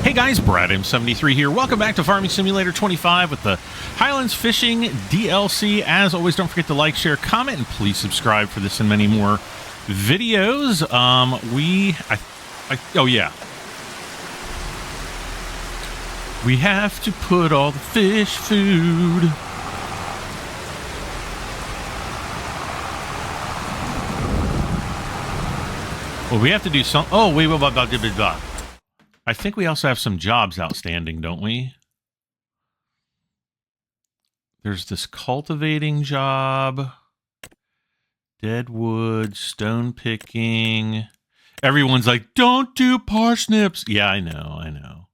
Hey guys, Brad M73 here. Welcome back to Farming Simulator 25 with the Highlands Fishing DLC. As always, don't forget to like, share, comment, and please subscribe for this and many more videos. Oh yeah. We have to put all the fish food. Well, we have to do some. Oh, wait, blah. I think we also have some jobs outstanding, don't we? There's this cultivating job, dead wood, stone picking. Everyone's like, don't do parsnips. Yeah, I know.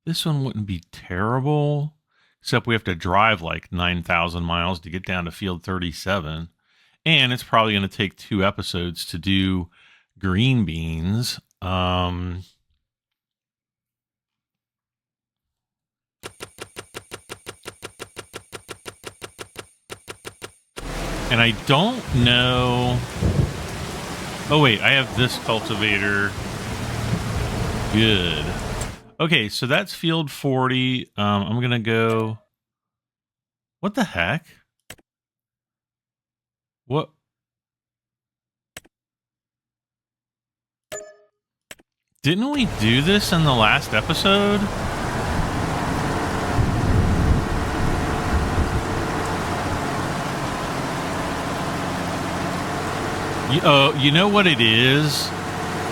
This one wouldn't be terrible, except we have to drive like 9,000 miles to get down to field 37. And it's probably going to take 2 episodes to do green beans. And I don't know. Oh, wait, I have this cultivator. Good. Okay, so that's field 40. I'm going to go. What the heck? What? Didn't we do this in the last episode? You know what it is?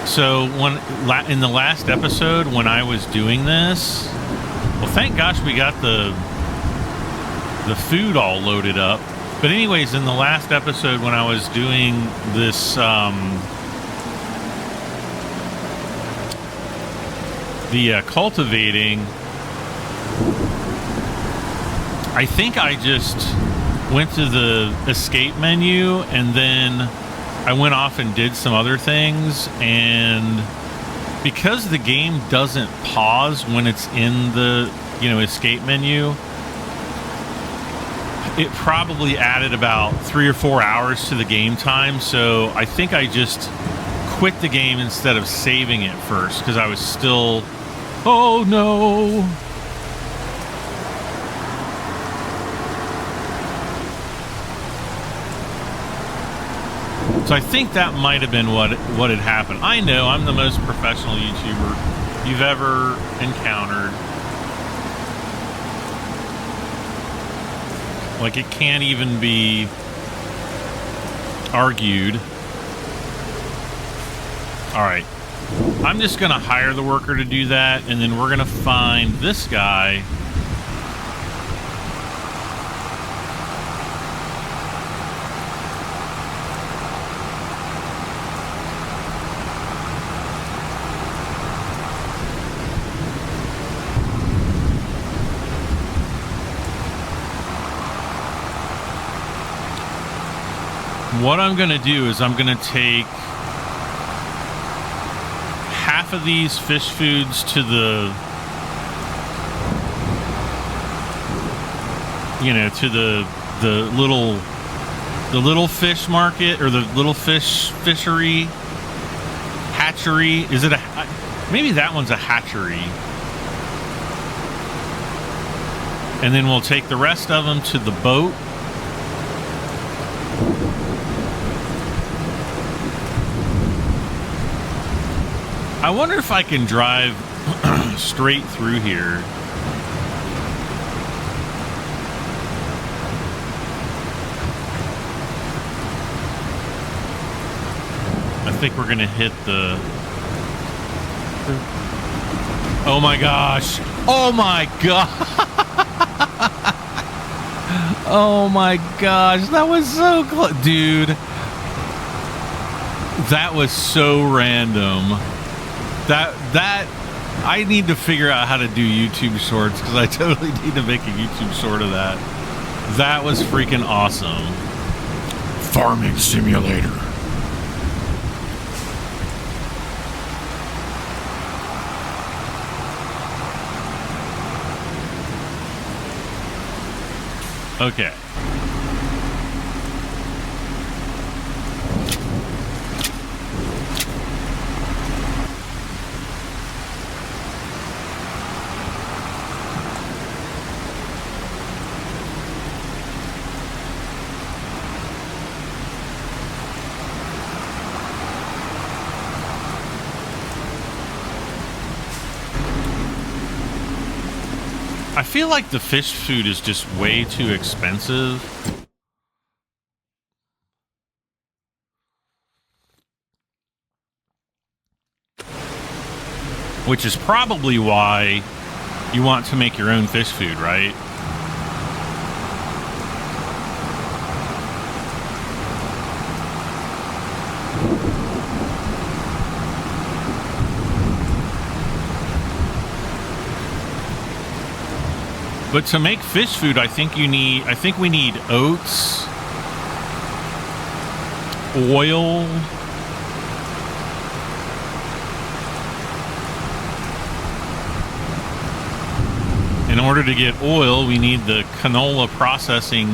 So in the last episode when I was doing this, well, thank gosh we got the food all loaded up. But anyways, in the last episode when I was doing this, cultivating, I think I just went to the escape menu and then I went off and did some other things. And because the game doesn't pause when it's in the, escape menu, it probably added about 3 or 4 hours to the game time, so I think I just quit the game instead of saving it first, because I was still... Oh, no! So I think that might have been what had happened. I know, I'm the most professional YouTuber you've ever encountered. Like, it can't even be argued. Alright. I'm just going to hire the worker to do that, and then we're going to find this guy. What I'm going to do is I'm going to take half of these fish foods to the, to the little fish market, or the little fishery, hatchery. Is it maybe that one's a hatchery. And then we'll take the rest of them to the boat. I wonder if I can drive straight through here. I think we're going to hit the... Oh my gosh. Oh my god. Oh my gosh. That was so close. Dude. That was so random. That I need to figure out how to do YouTube shorts, because I totally need to make a YouTube short of that. That was freaking awesome. Farming Simulator. Okay. I feel like the fish food is just way too expensive. Which is probably why you want to make your own fish food, right? But to make fish food, I think we need oats, oil, in order to get oil, we need the canola processing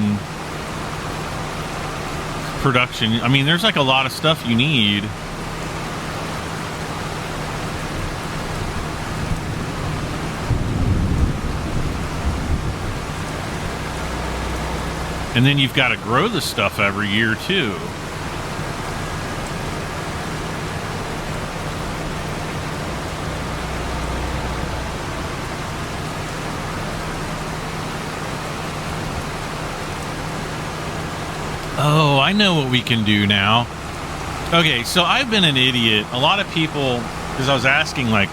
production. I mean, there's like a lot of stuff you need. And then you've got to grow the stuff every year, too. Oh, I know what we can do now. Okay, so I've been an idiot. A lot of people, because I was asking, like,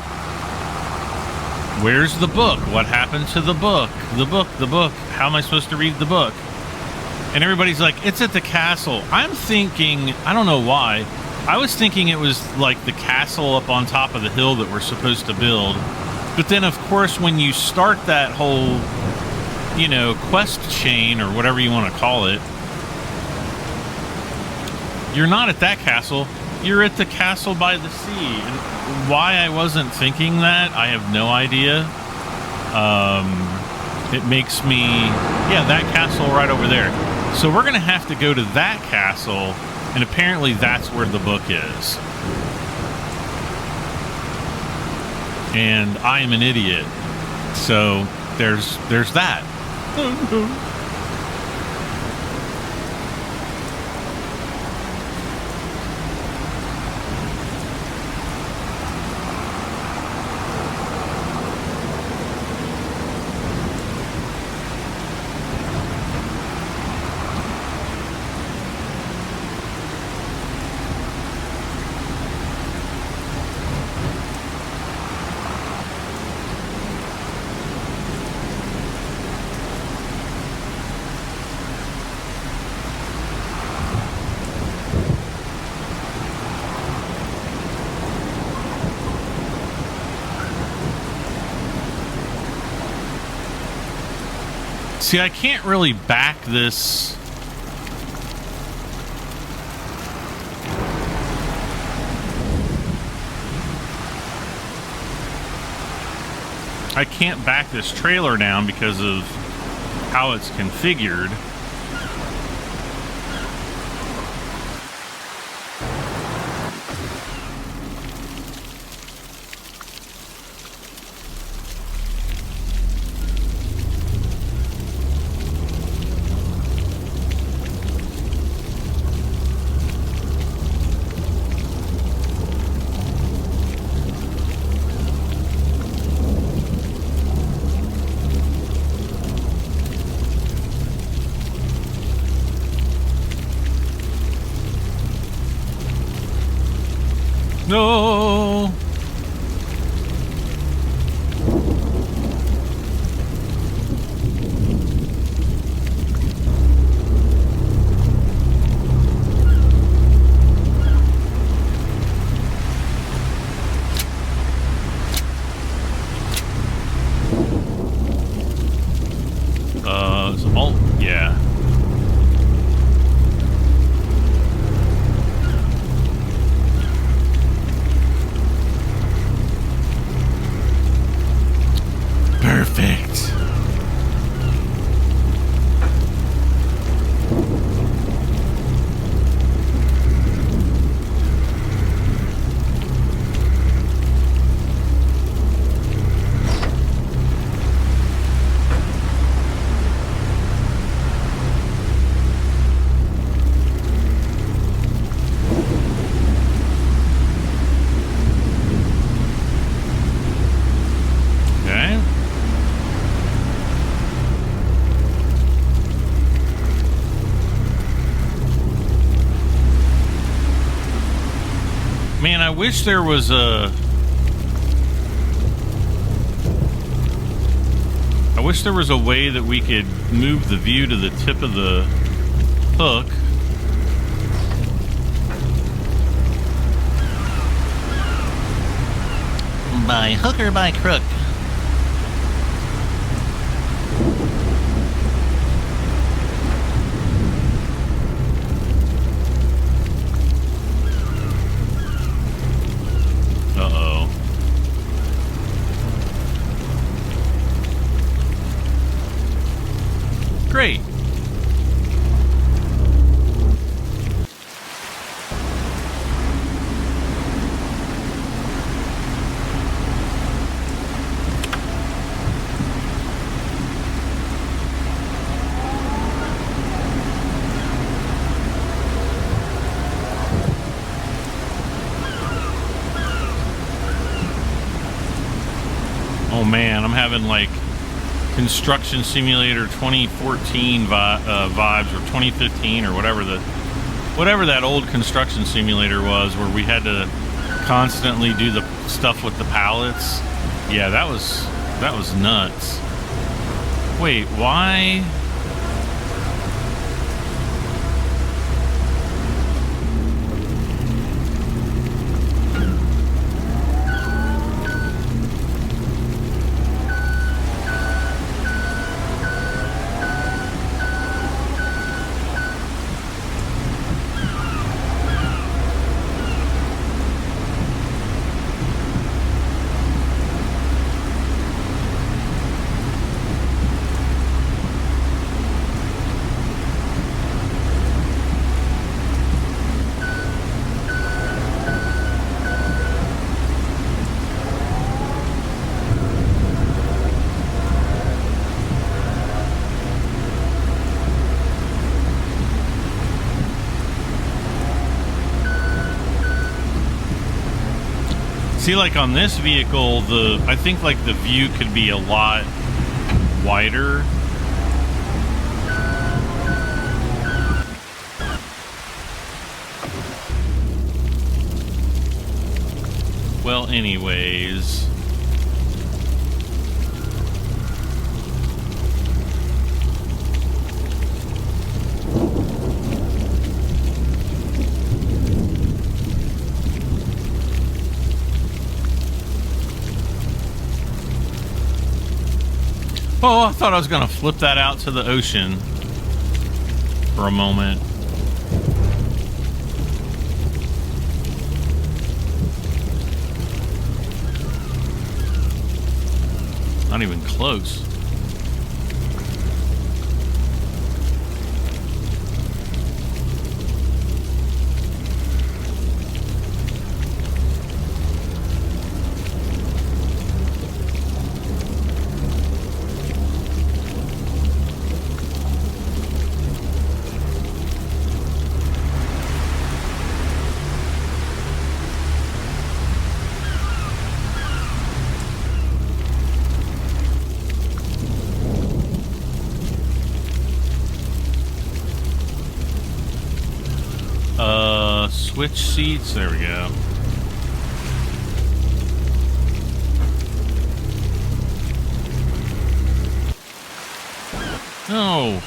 where's the book? What happened to the book? The book. How am I supposed to read the book? And everybody's like, it's at the castle. I'm thinking, I don't know why. I was thinking it was like the castle up on top of the hill that we're supposed to build. But then, of course, when you start that whole, you know, quest chain or whatever you want to call it, you're not at that castle. You're at the castle by the sea. And why I wasn't thinking that, I have no idea. It makes me, yeah, that castle right over there. So we're going to have to go to that castle, and apparently that's where the book is. And I am an idiot. So there's that. See, I can't really back this. I can't back this trailer down because of how it's configured. No. Yeah. Perfect. wish there was a... I wish there was a way that we could move the view to the tip of the hook. By hook or by crook? Uh-oh. Great. Oh man, I'm having like Construction Simulator 2014 vibes, or 2015, or whatever that old construction simulator was, where we had to constantly do the stuff with the pallets. Yeah, that was nuts. Wait, why? See, like on this vehicle, I think like the view could be a lot wider. Well, anyways. Oh, I thought I was going to flip that out to the ocean for a moment. Not even close. Switch seats. There we go. No.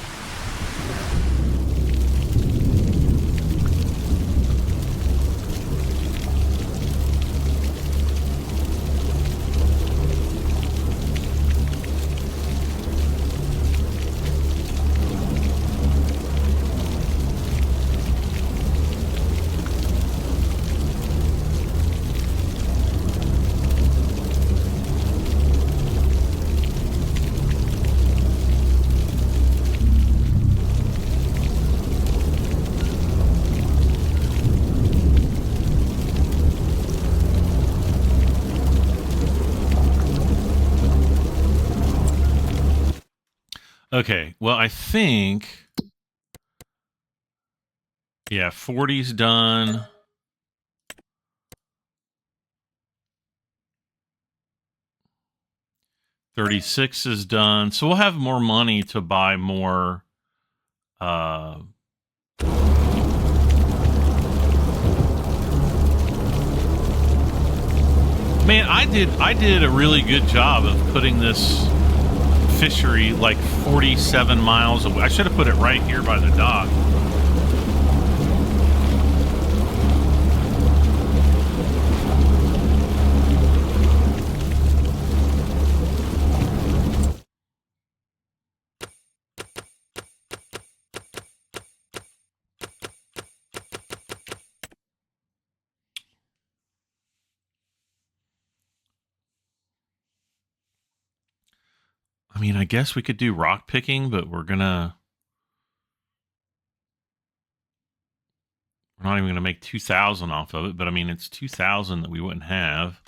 Okay, well, I think, yeah, 40's done. $36 is done. So we'll have more money to buy more, Man, I did a really good job of putting this fishery like 47 miles away. I should have put it right here by the dock. I mean, I guess we could do rock picking, but we're not even gonna make 2,000 off of it. But I mean, it's 2,000 that we wouldn't have.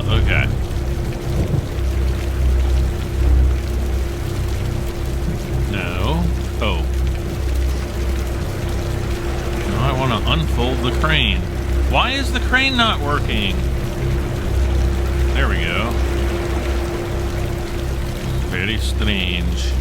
Okay. No. Oh. Now I want to unfold the crane. Why is the crane not working? There we go. Very strange.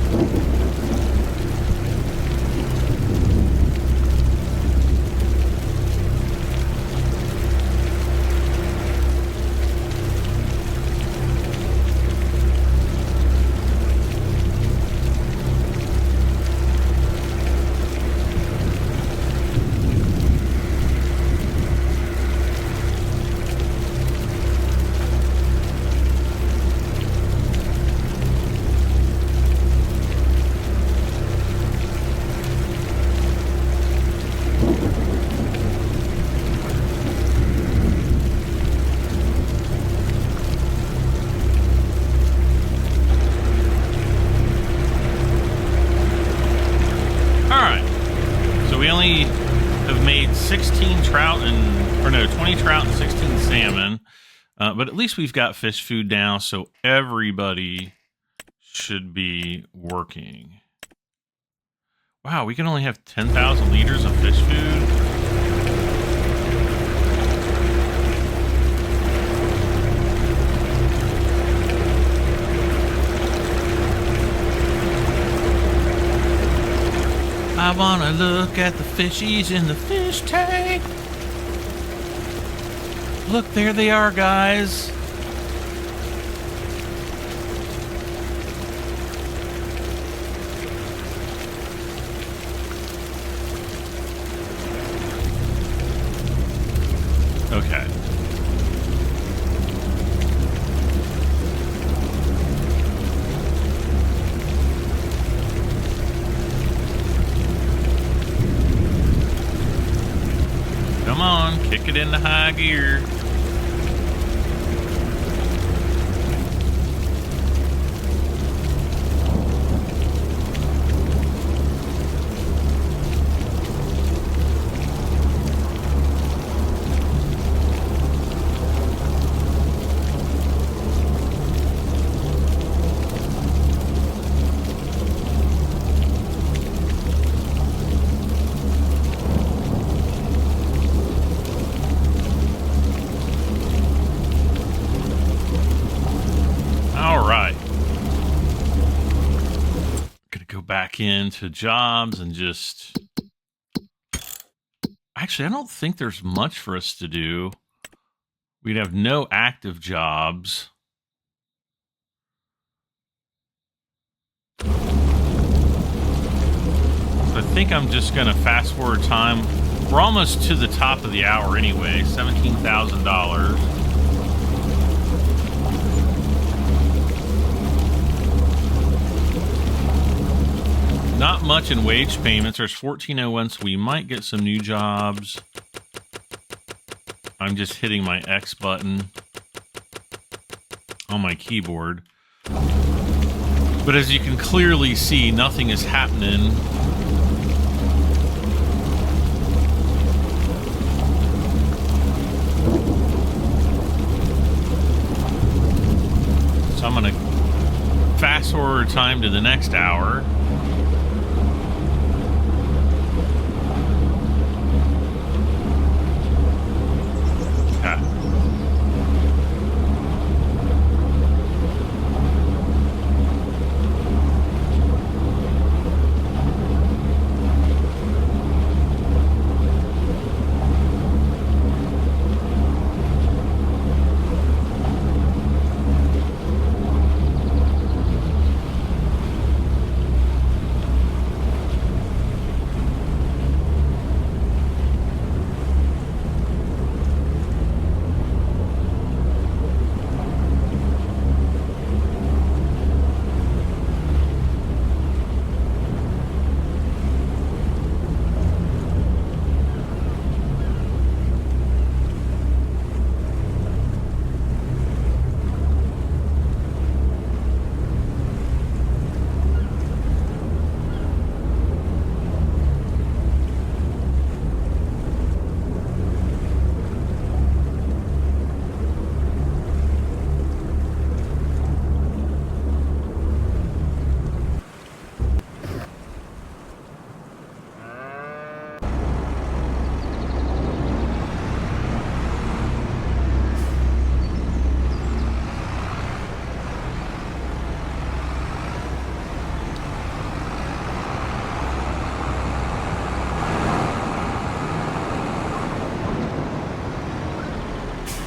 We only have made 16 trout and, or no, 20 trout and 16 salmon. But at least we've got fish food now, so everybody should be working. Wow, we can only have 10,000 liters of fish food. I wanna look at the fishies in the fish tank. Look, there they are, guys. Okay. Come on, kick it into high gear. back into jobs and just... Actually, I don't think there's much for us to do. We'd have no active jobs. I think I'm just going to fast forward time. We're almost to the top of the hour anyway, $17,000. Not much in wage payments. There's 1401, so we might get some new jobs. I'm just hitting my X button on my keyboard. But as you can clearly see, nothing is happening. So I'm going to fast forward time to the next hour.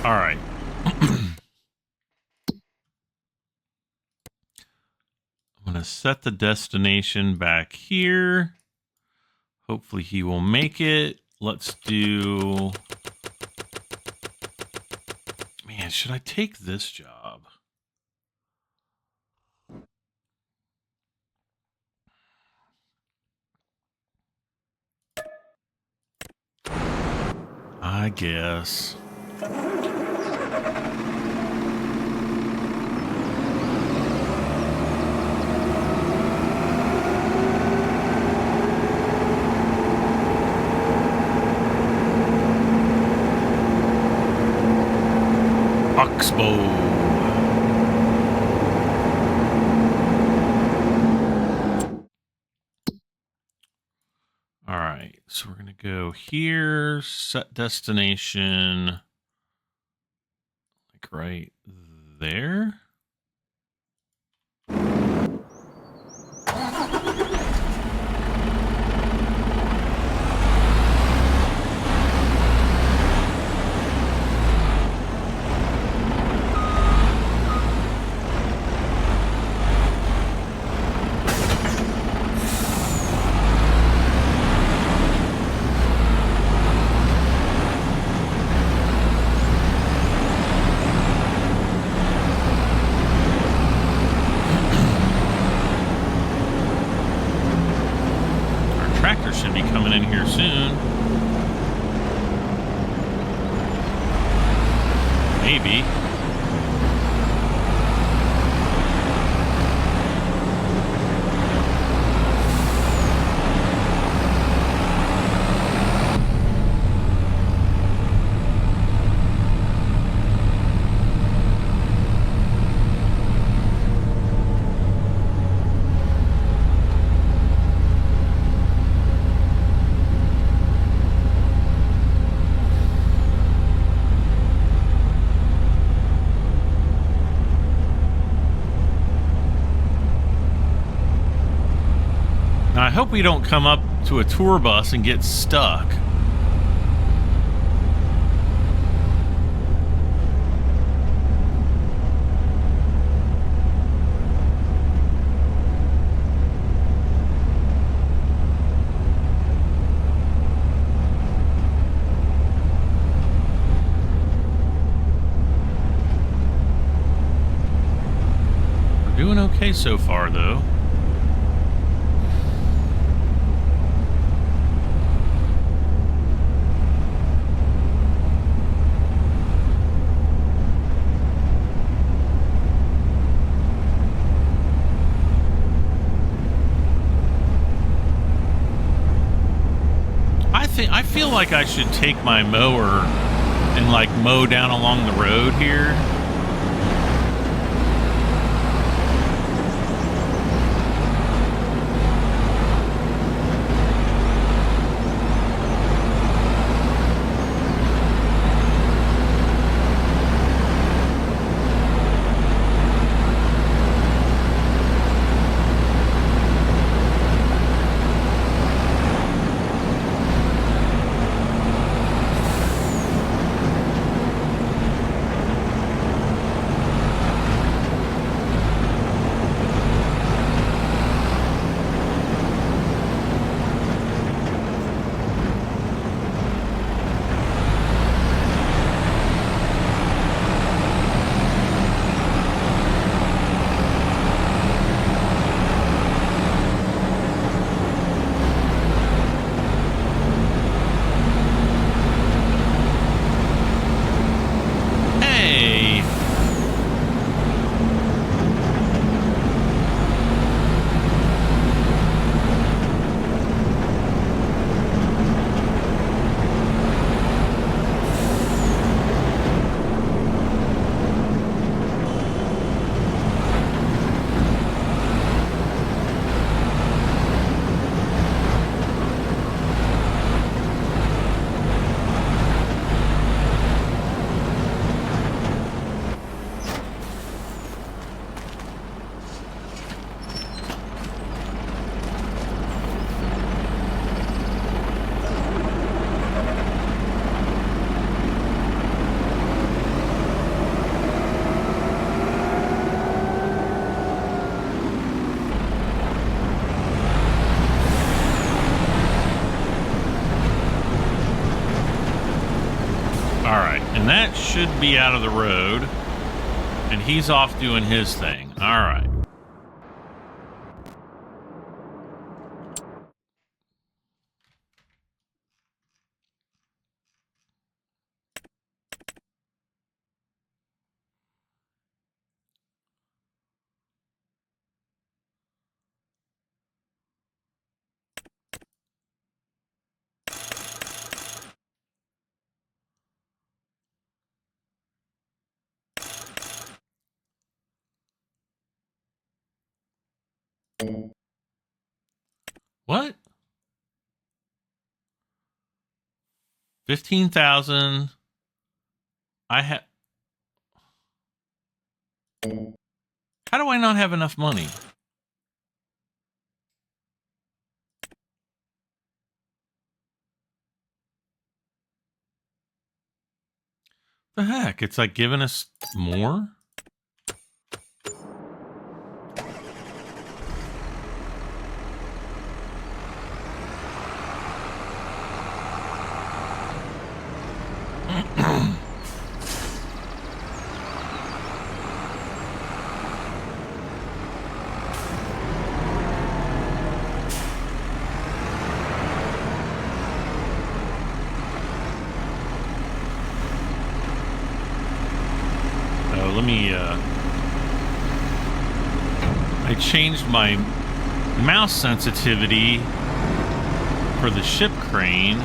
All right. I'm going to set the destination back here. Hopefully he will make it. Let's do... Man, should I take this job? I guess. Oxbow. All right, so we're gonna go here, set destination, like right there. Should be coming in here soon. Maybe. I hope we don't come up to a tour bus and get stuck. Doing okay so far, though. I feel like I should take my mower and like mow down along the road here. And that should be out of the road. And he's off doing his thing. All right. What? 15,000. I have. How do I not have enough money? The heck? It's like giving us more? I changed my mouse sensitivity for the ship crane.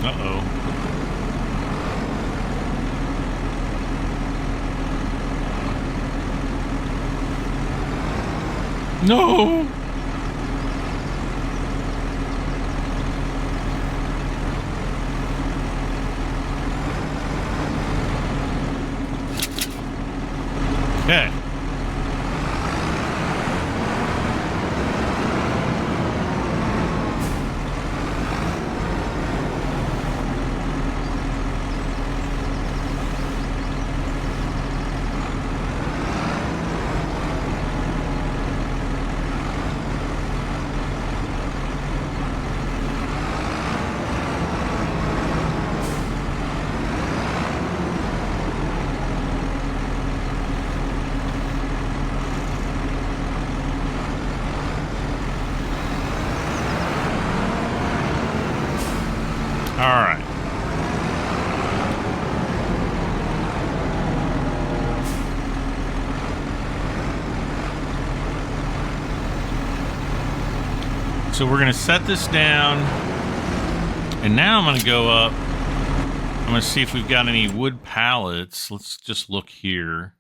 Uh-oh. No! Okay. All right. So we're going to set this down. And now I'm going to go up. I'm going to see if we've got any wood pallets. Let's just look here.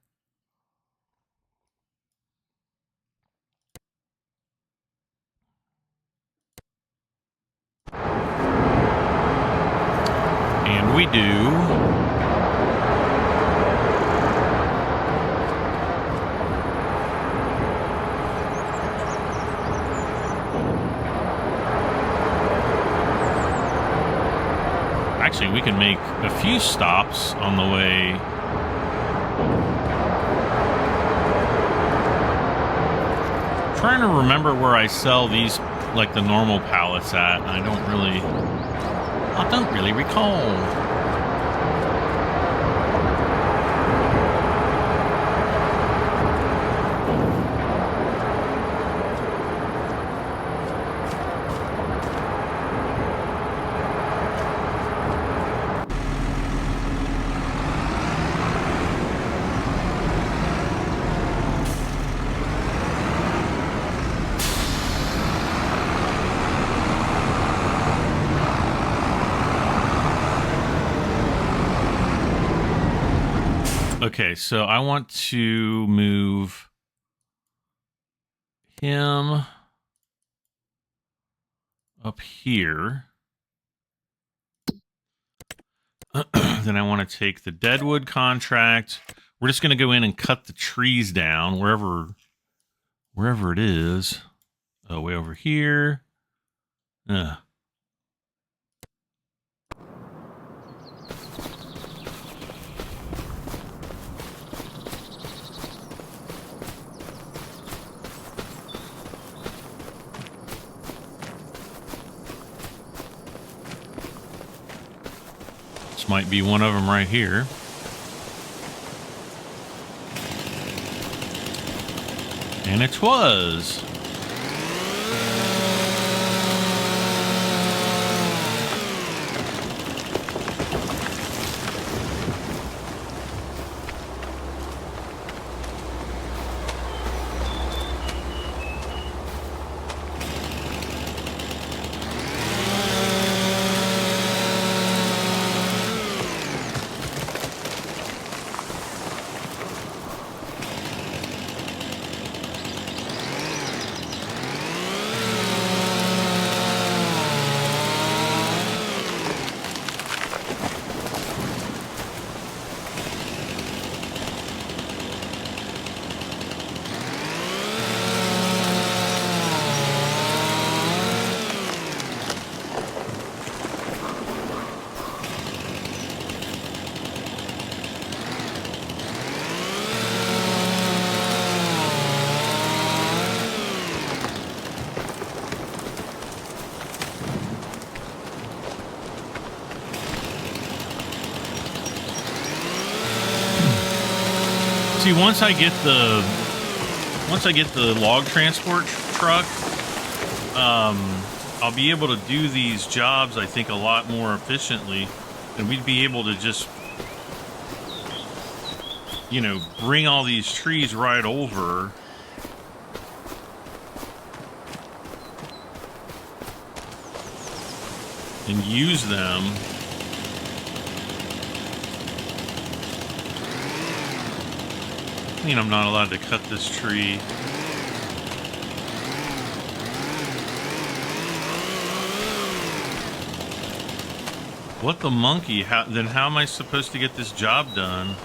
And we do. Actually, we can make a few stops on the way. I'm trying to remember where I sell these, like the normal pallets at, and I don't really recall. Okay, so I want to move him up here. Then I want to take the deadwood contract. We're just going to go in and cut the trees down wherever it is. Oh, way over here. This might be one of them right here. And it was. See, once I get the log transport truck, I'll be able to do these jobs, I think, a lot more efficiently, and we'd be able to just, you know, bring all these trees right over. and use them. I mean, I'm not allowed to cut this tree. What the monkey? Then how am I supposed to get this job done?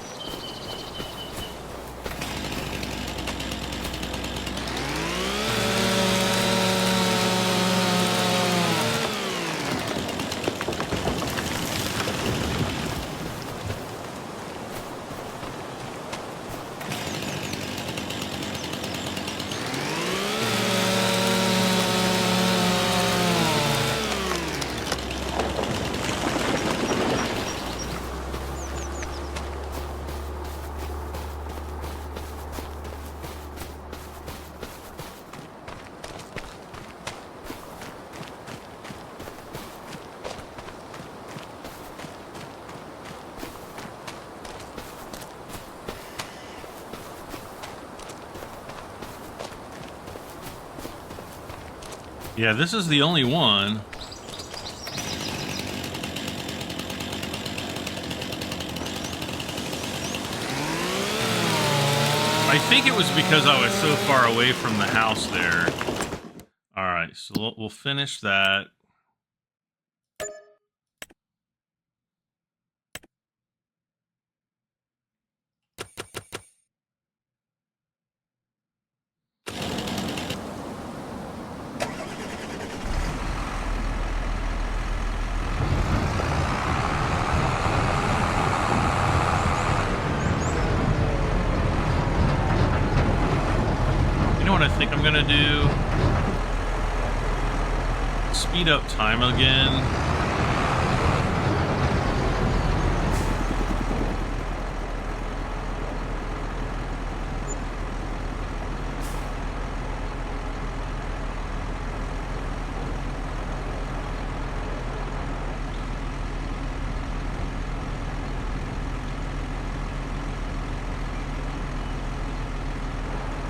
Yeah, this is the only one. I think it was because I was so far away from the house there. All right, so we'll finish that. I think I'm gonna do speed up time again.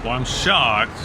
Well, I'm shocked.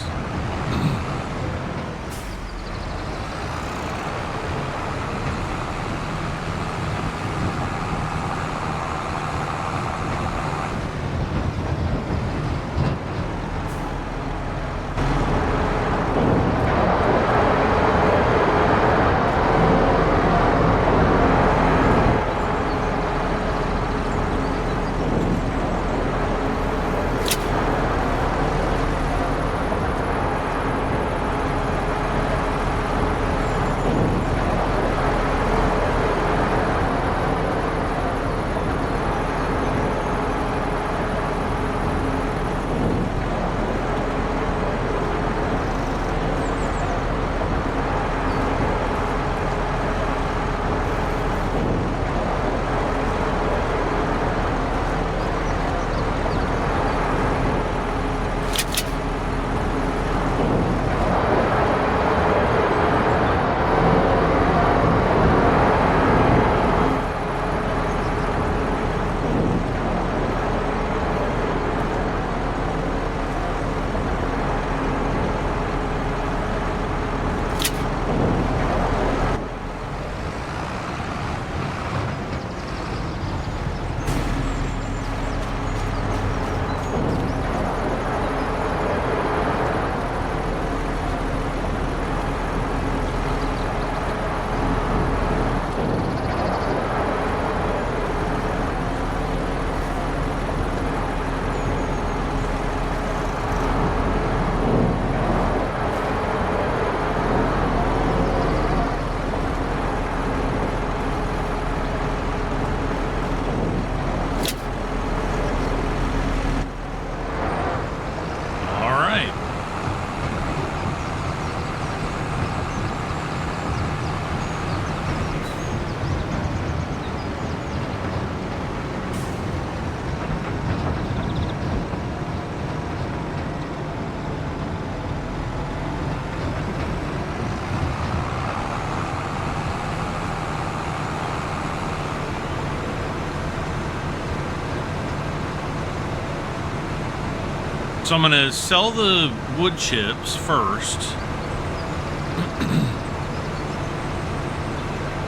So I'm going to sell the wood chips first.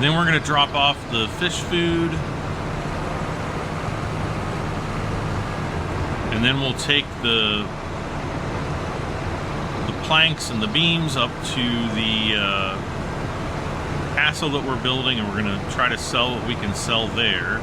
Then we're going to drop off the fish food. And then we'll take the planks and the beams up to the castle that we're building, and we're going to try to sell what we can sell there.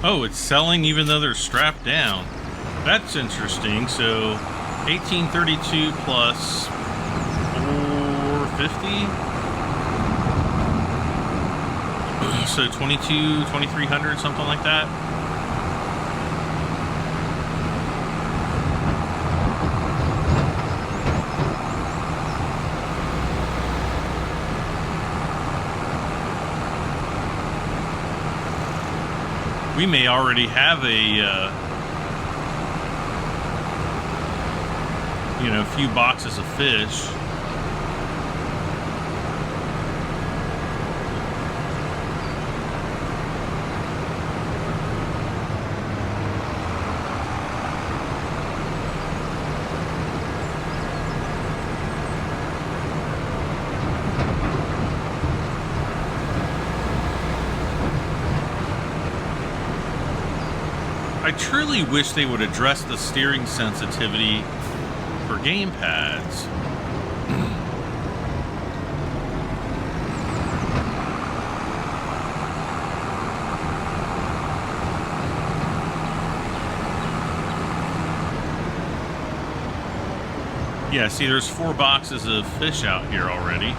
Oh, it's selling even though they're strapped down. That's interesting. So 1832 plus 450. So 2300, something like that. We may already have a, few boxes of fish. I truly wish they would address the steering sensitivity for game pads. Yeah, see, there's 4 boxes of fish out here already.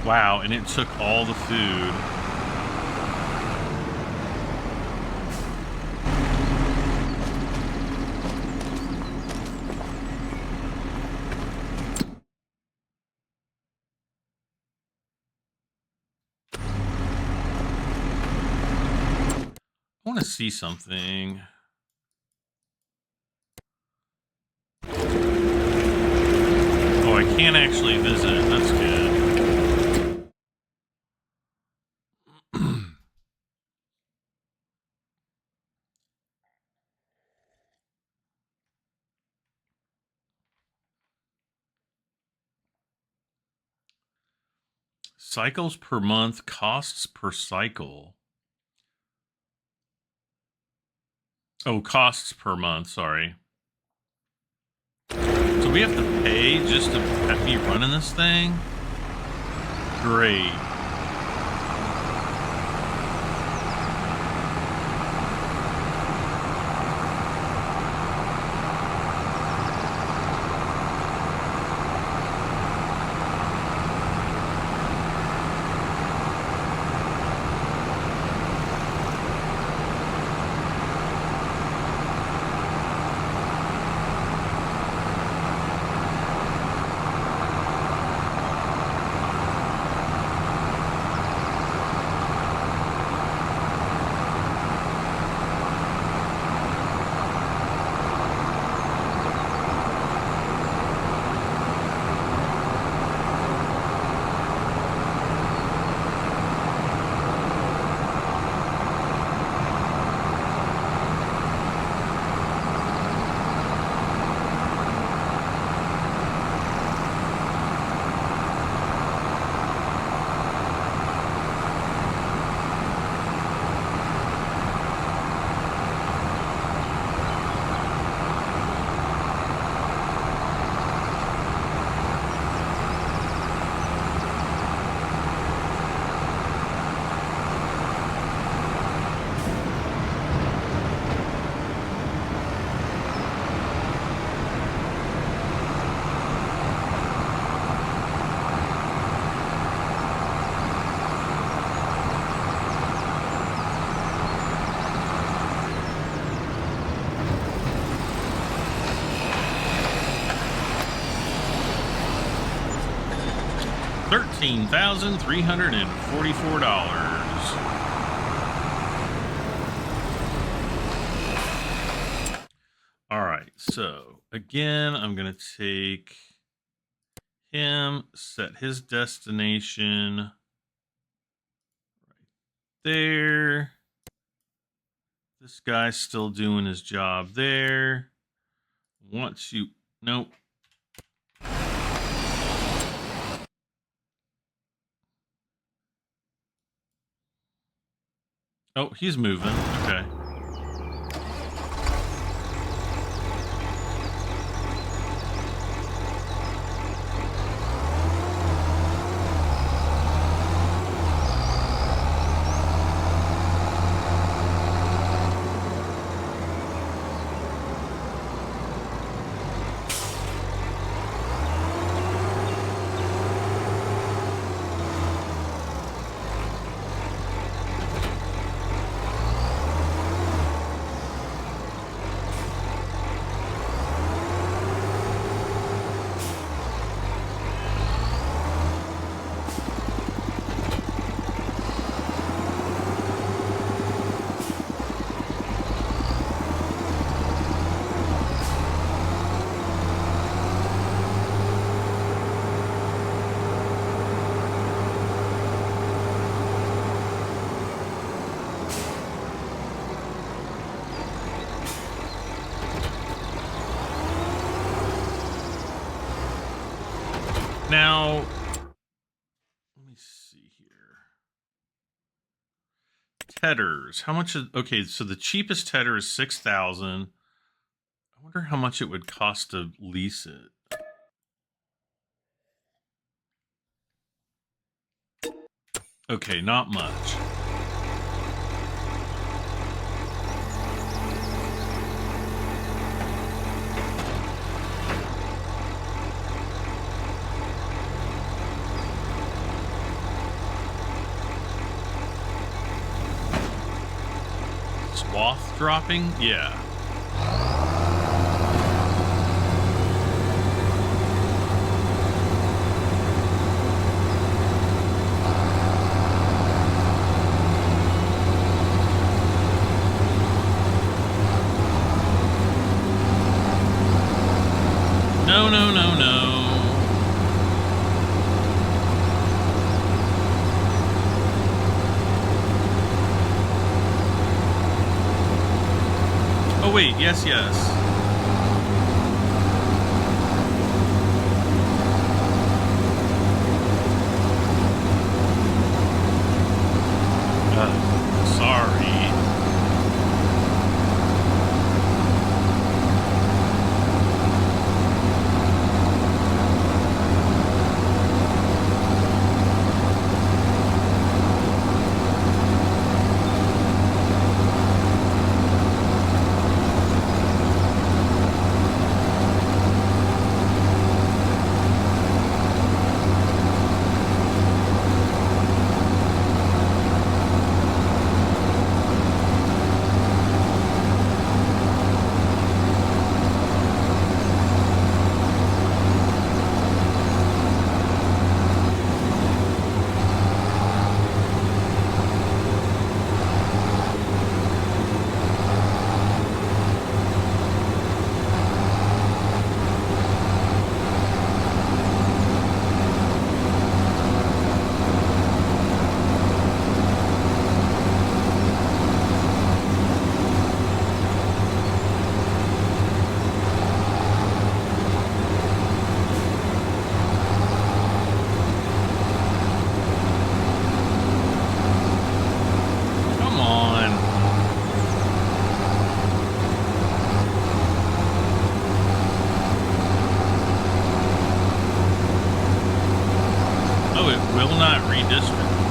Wow, and it took all the food. I want to see something. Oh, I can't actually visit. That's good. Cycles per month, costs per cycle. Oh, costs per month, sorry. So we have to pay just to be running this thing? Great. $13,344. All right, so again, I'm going to take him, set his destination right there. This guy's still doing his job there. Once you, nope. Oh, he's moving. Okay. Now, let me see here. Tedders. How much is, okay, so the cheapest tedder is 6,000. I wonder how much it would cost to lease it. Okay, not much. Swath dropping? Yeah. No, no, no, no. Oh, wait. Yes, yes. Sorry.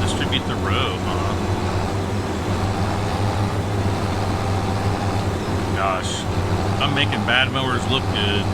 Distribute the row, huh? Gosh, I'm making bad mowers look good.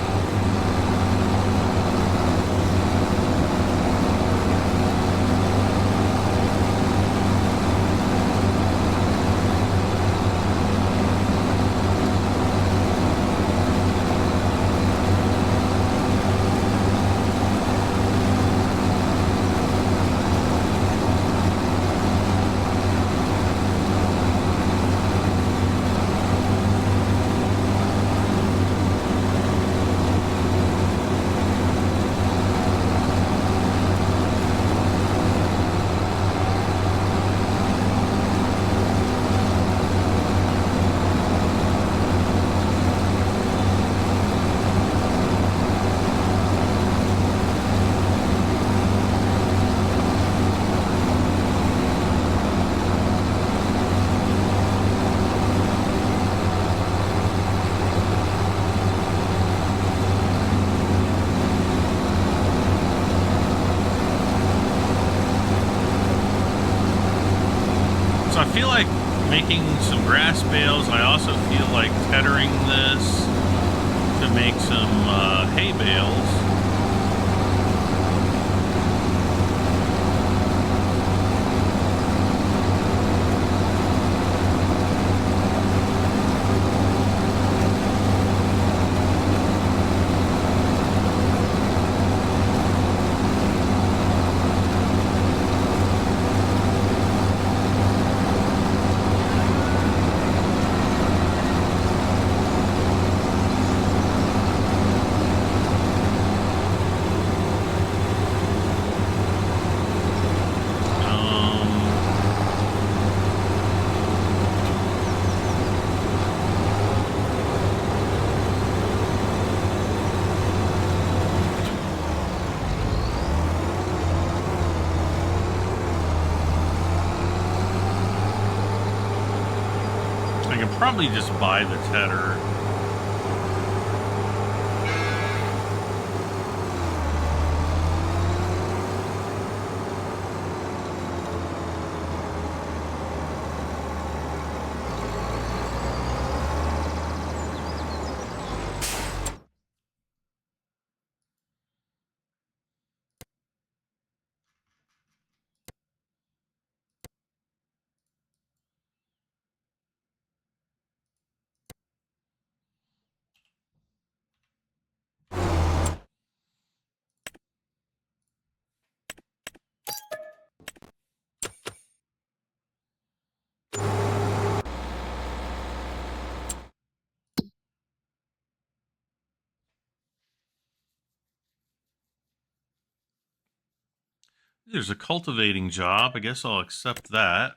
feel like making some grass bales. I also feel like tethering this to make some hay bales. Probably just buy the tether. There's a cultivating job. I guess I'll accept that.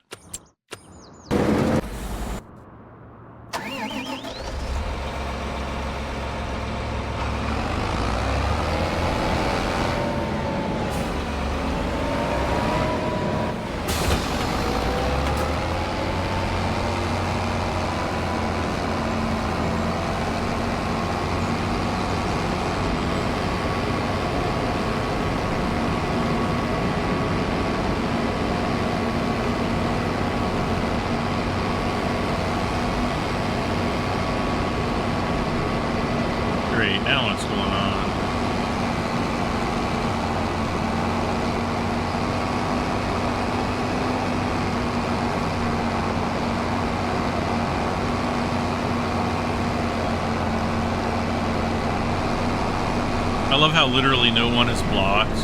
Great, now what's going on? I love how literally no one is blocked.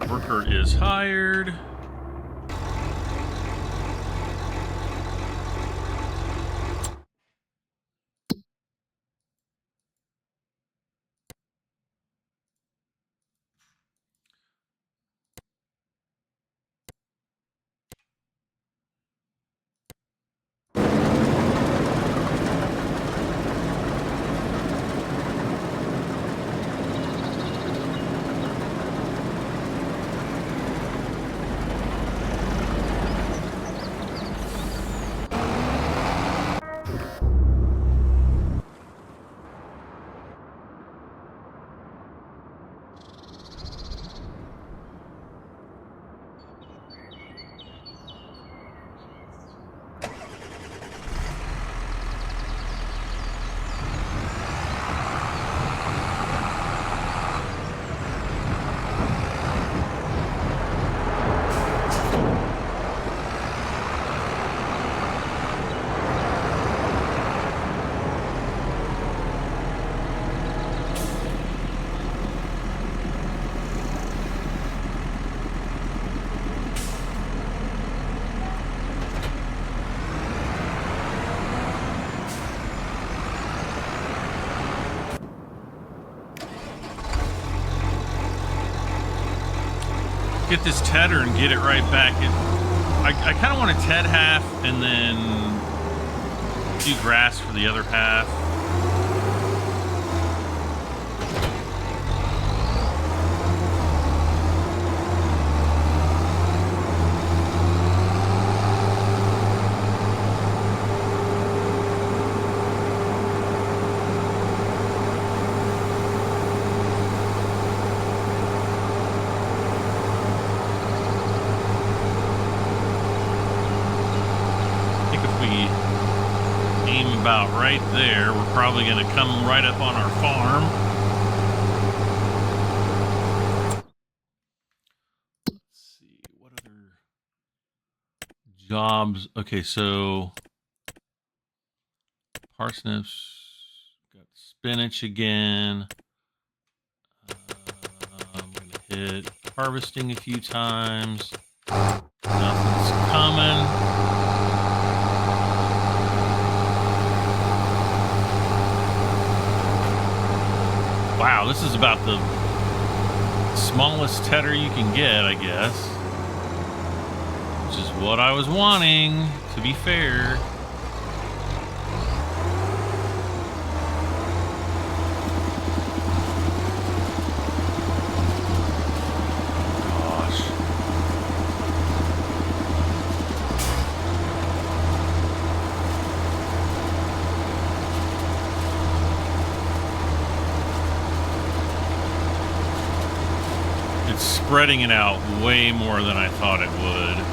Worker is hired. get this tedder and get it right back. I kind of want to ted half and then do grass for the other half. About right there, we're probably going to come right up on our farm. Let's see, what other jobs? Okay, so parsnips, got spinach again. I'm going to hit harvesting a few times. Nothing's coming. Wow, this is about the smallest tedder you can get, I guess. Which is what I was wanting, to be fair. Spreading it out way more than I thought it would.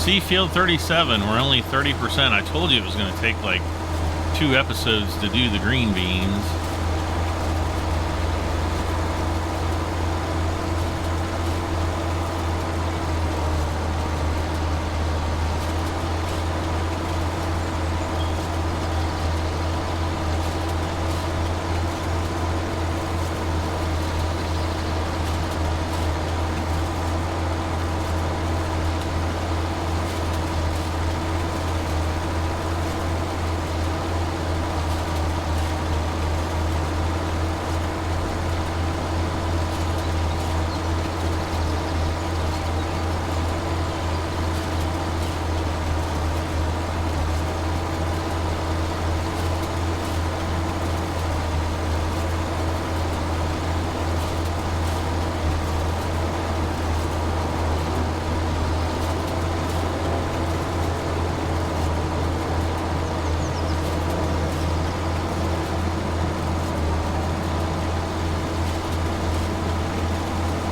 See, field 37, we're only 30%. I told you it was going to take like 2 episodes to do the green beans.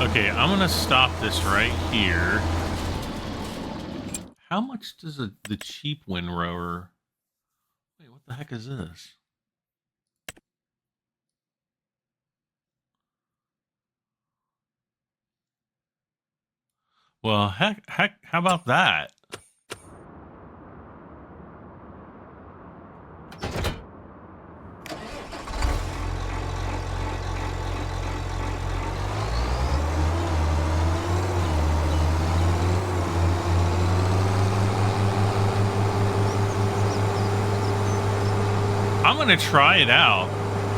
Okay, I'm gonna stop this right here. How much does the cheap windrower? Wait, what the heck is this? Well, heck, how about that? I'm gonna try it out.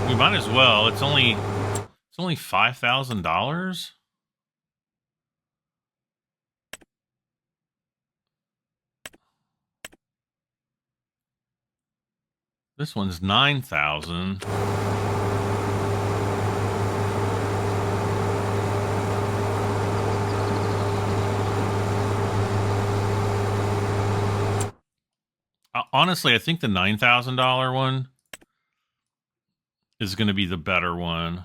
We might as well. It's only $5,000. This one's 9,000. Honestly, I think the $9,000 one is going to be the better one.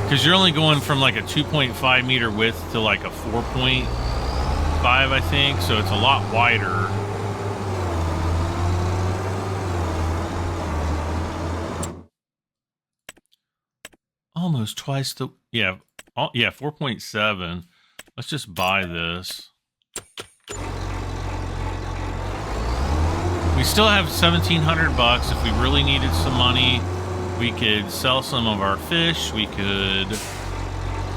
Because you're only going from like a 2.5 meter width to like a 4.0 I think, so it's a lot wider. Almost twice the, yeah, 4.7. Let's just buy this. We still have $1,700 if we really needed some money. We could sell some of our fish. We could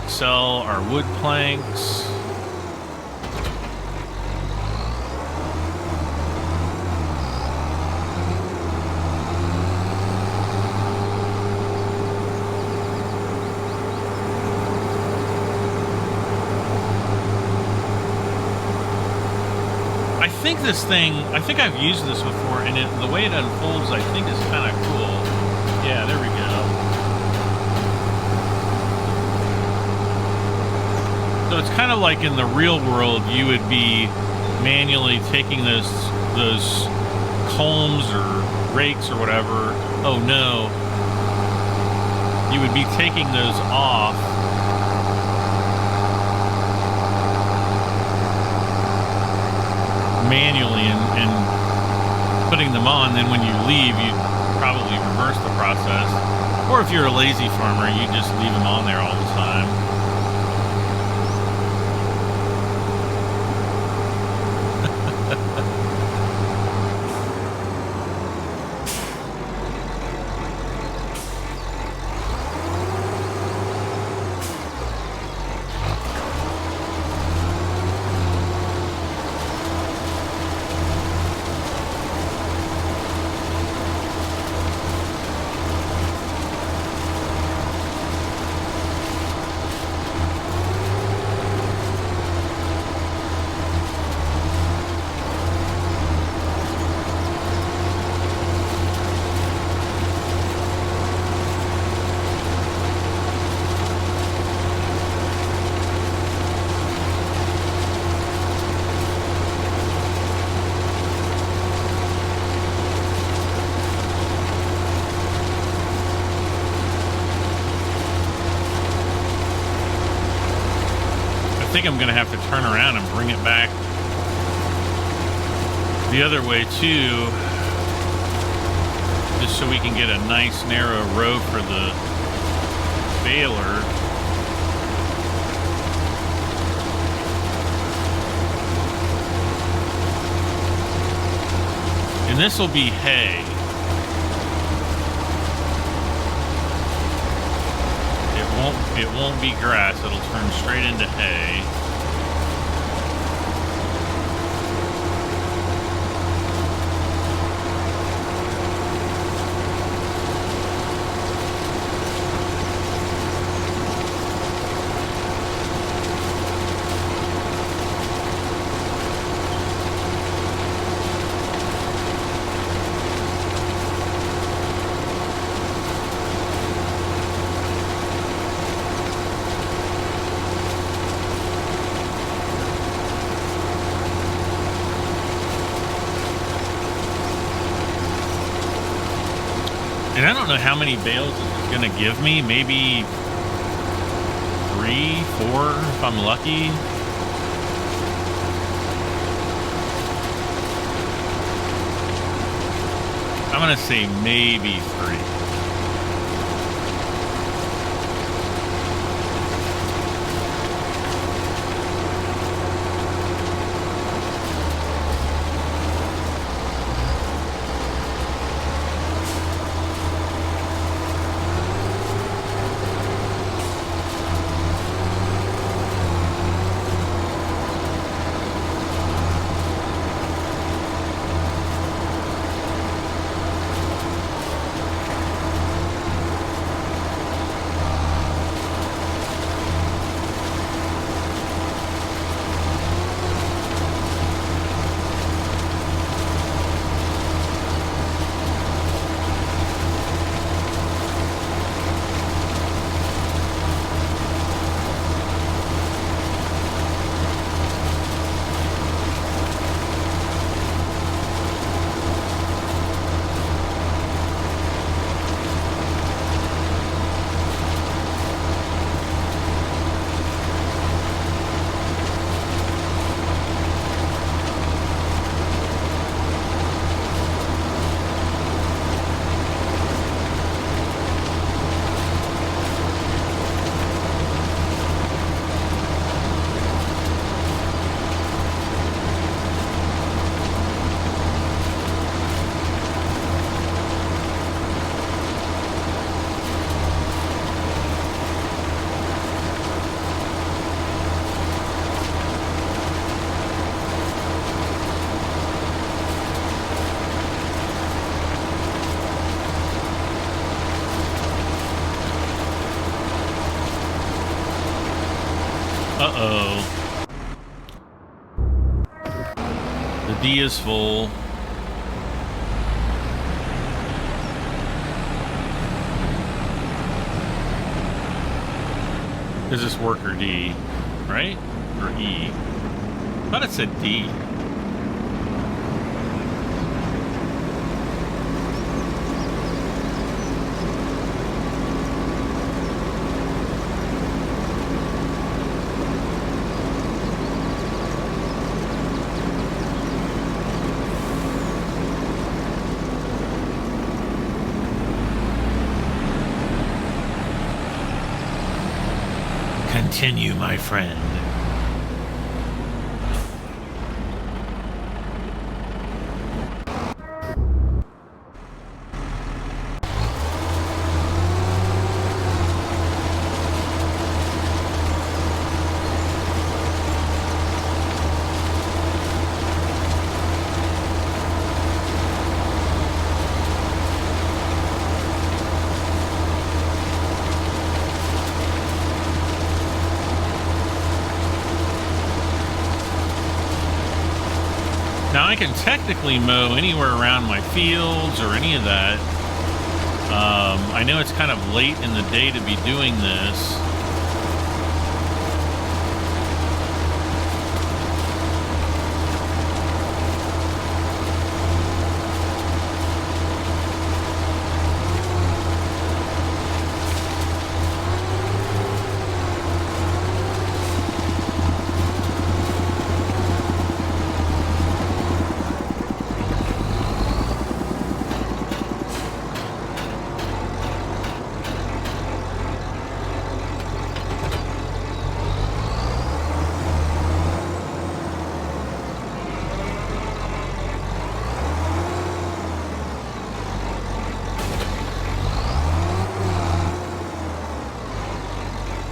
sell our wood planks. I think I've used this before, and the way it unfolds, I think, is kind of cool. Yeah, there we go. So it's kind of like in the real world, you would be manually taking those combs or rakes or whatever. Oh no. You would be taking those off. Manually and putting them on, then when you leave, you probably reverse the process. Or if you're a lazy farmer, you just leave them on there all the time. I think I'm going to have to turn around and bring it back the other way too, just so we can get a nice narrow row for the baler. And this will be hay. It won't be grass. It'll turn straight into hay. And I don't know how many bales it's going to give me. Maybe 3, 4 if I'm lucky. I'm going to say maybe 3. Uh-oh. The D is full. Is this worker D, right? Or E? I thought it said D. Continue, my friend. Now I can technically mow anywhere around my fields or any of that. I know it's kind of late in the day to be doing this.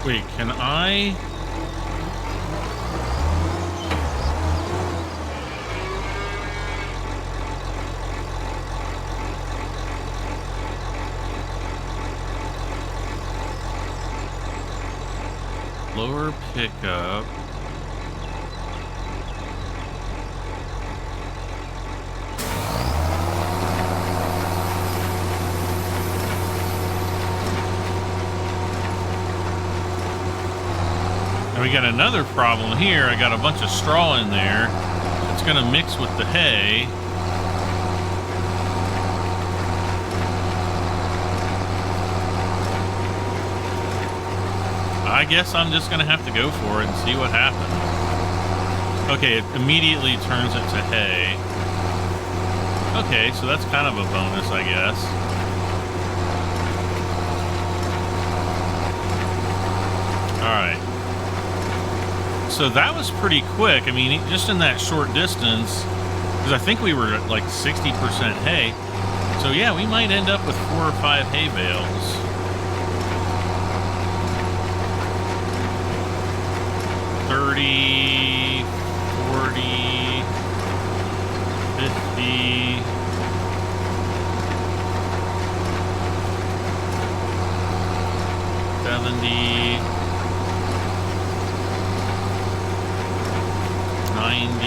Wait, can I? Lower pickup. And we got another problem here. I got a bunch of straw in there. It's going to mix with the hay. I guess I'm just going to have to go for it and see what happens. Okay, it immediately turns it to hay. Okay, so that's kind of a bonus, I guess. Alright. So that was pretty quick. I mean, just in that short distance, because I think we were at like 60% hay. So yeah, we might end up with 4 or 5 hay bales. $30, $40, $50. $70, $90.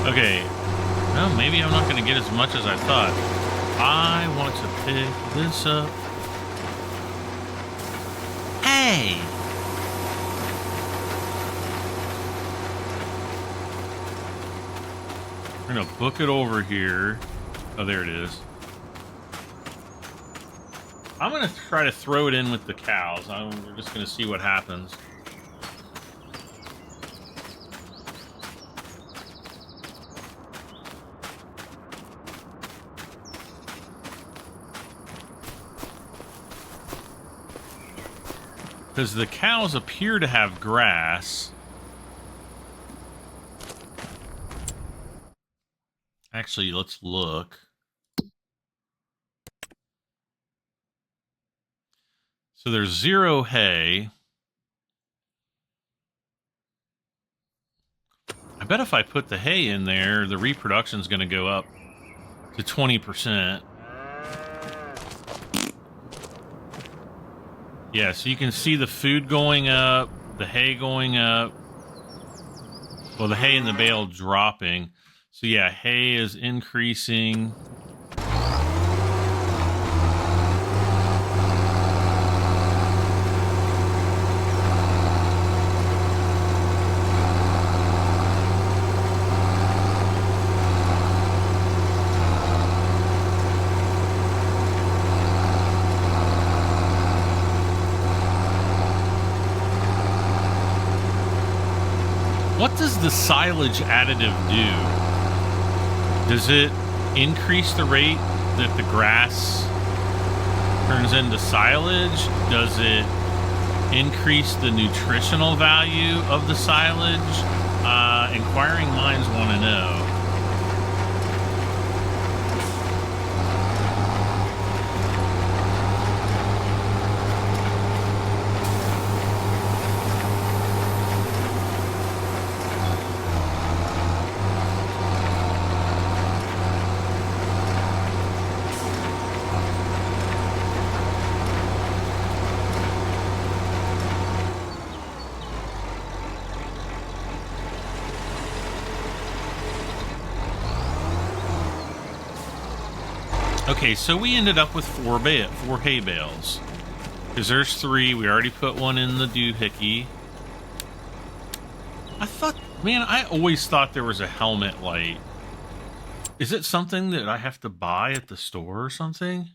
Okay, well, maybe I'm not going to get as much as I thought. I want to pick this up. Hey! We're going to book it over here. Oh, there it is. I'm going to try to throw it in with the cows. We're just going to see what happens. Because the cows appear to have grass. Actually, let's look. So there's 0 hay. I bet if I put the hay in there, the reproduction's going to go up to 20%. Yeah, so you can see the food going up, the hay going up. Well, the hay in the bale dropping. So yeah, hay is increasing. What does the silage additive do? Does it increase the rate that the grass turns into silage? Does it increase the nutritional value of the silage? Inquiring minds want to know. Okay, so we ended up with four hay bales. Because there's 3. We already put one in the doohickey. I always thought there was a helmet light. Is it something that I have to buy at the store or something?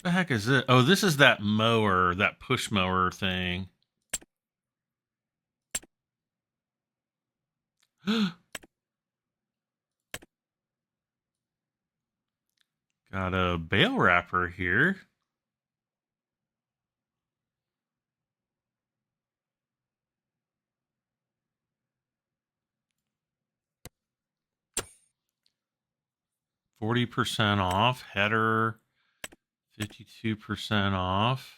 The heck is it? Oh, this is that mower, that push mower thing. Got a bale wrapper here. %40 off. Header, 52% off.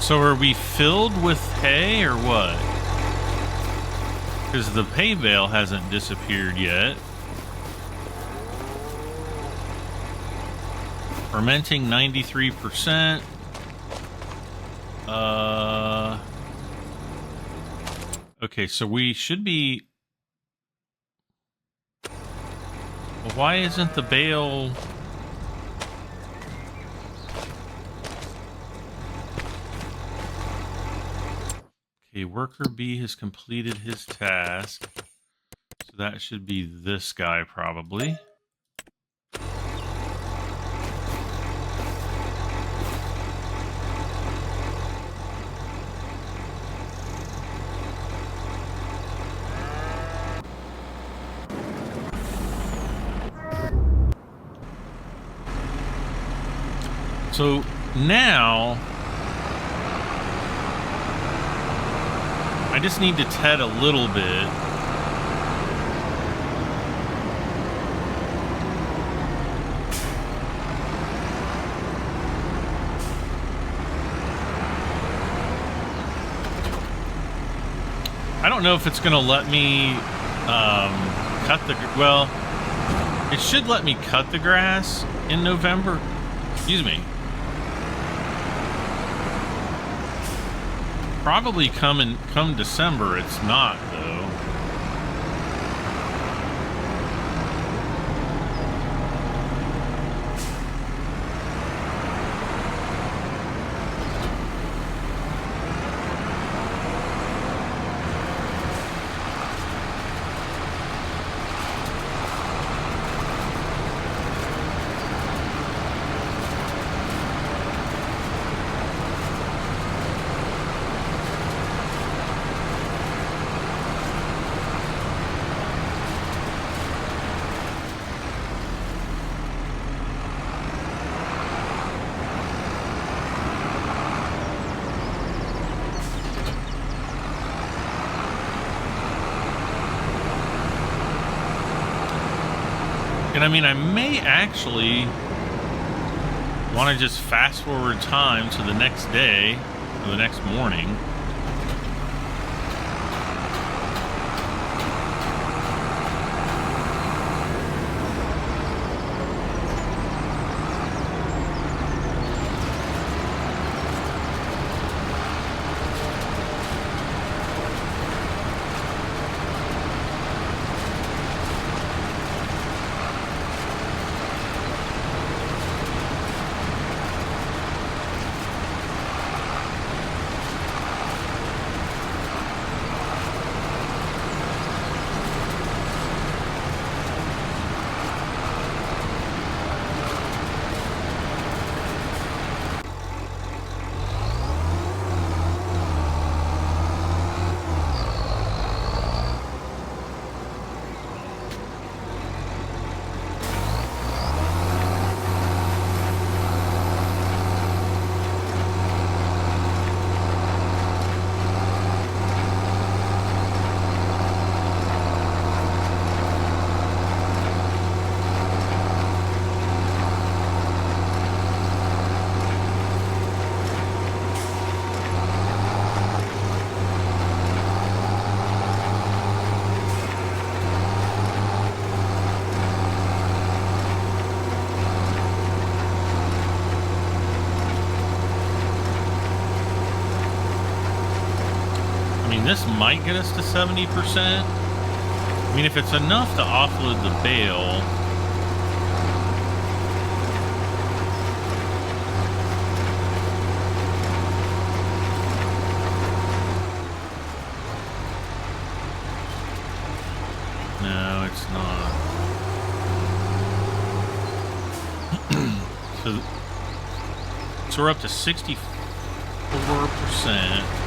So are we filled with hay or what? Because the hay bale hasn't disappeared yet. Fermenting 93%. Okay, so we should be... Well, why isn't the bale... Okay, worker B has completed his task. So that should be this guy, probably. So now... I just need to TED a little bit. I don't know if it's going to let me cut the... Well, it should let me cut the grass in November. Excuse me. Probably come December, it's not, though. And I mean, I may actually want to just fast forward time to the next day or the next morning. This might get us to 70%. I mean, if it's enough to offload the bale. No, it's not. So we're up to 64%.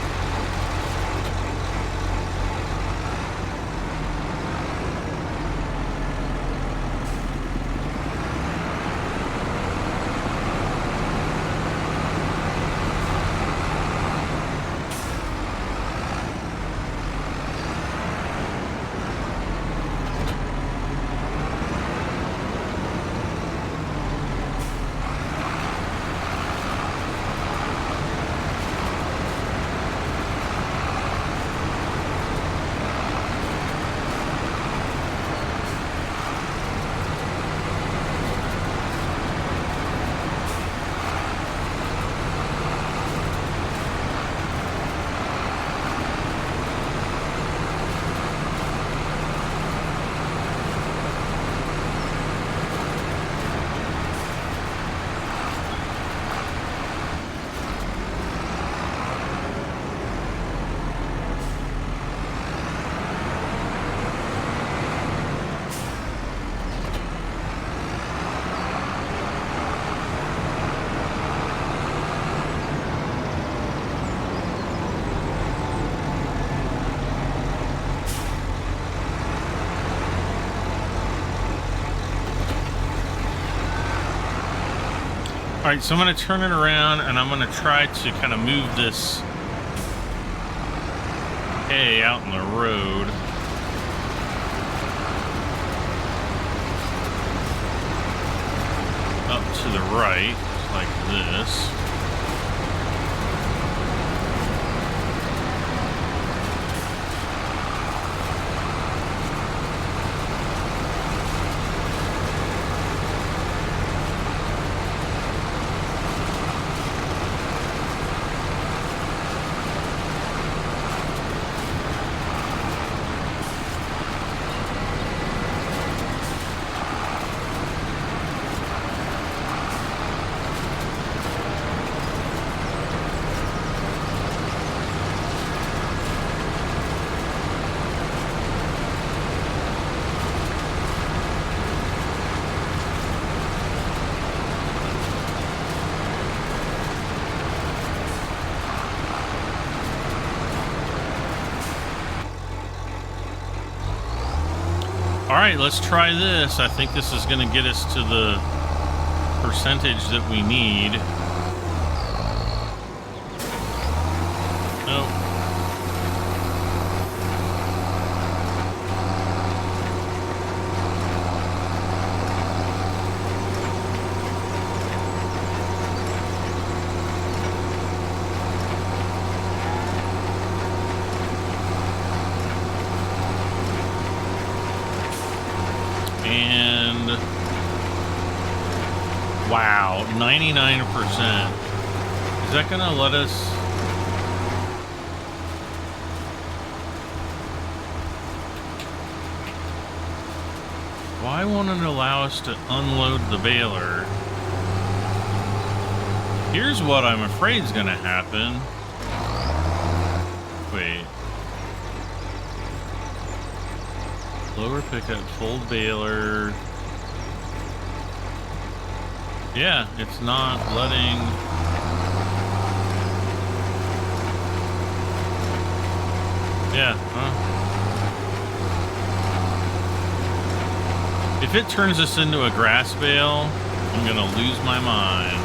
All right, so I'm going to turn it around and I'm going to try to kind of move this hay out in the road. Up to the right, like this. All right, let's try this. I think this is going to get us to the percentage that we need. Nope. 99%. Is that gonna let us? Why won't it allow us to unload the baler? Here's what I'm afraid is gonna happen. Wait. Lower pickup, fold baler. Yeah, it's not letting. Yeah, if it turns us into a grass bale, I'm gonna lose my mind.